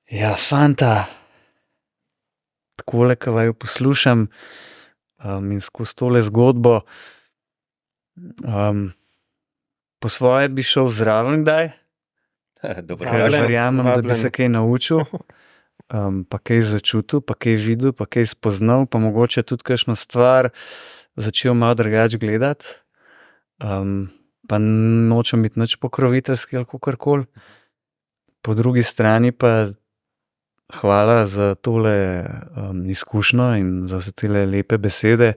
Ja, fanta, takole, ko vaju poslušam in skozi tole zgodbo, po svoje bi šel zraven kdaj, ker verjamem, da bi se kaj naučil, pa kaj začutil, pa kaj videl, pa kaj spoznal, pa mogoče tudi kakšno stvar začel malo drugače gledati. Pa nočem biti nič pokroviteljski ali kakorkoli. Po drugi strani pa hvala za tole izkušnjo in za vse tele lepe besede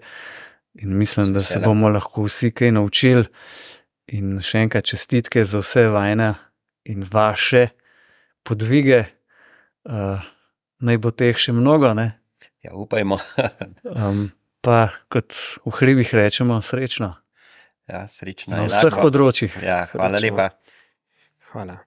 in mislim, da se bomo lahko vsi kaj naučili in še enkrat čestitke za vse vajne in vaše podvige. Naj bo teh še mnogo, ne? Ja, upajmo. Pa kot v hribih rečemo, srečno. Ja, srečno. Na vseh področjih. Ja, hvala lepa. Hvala.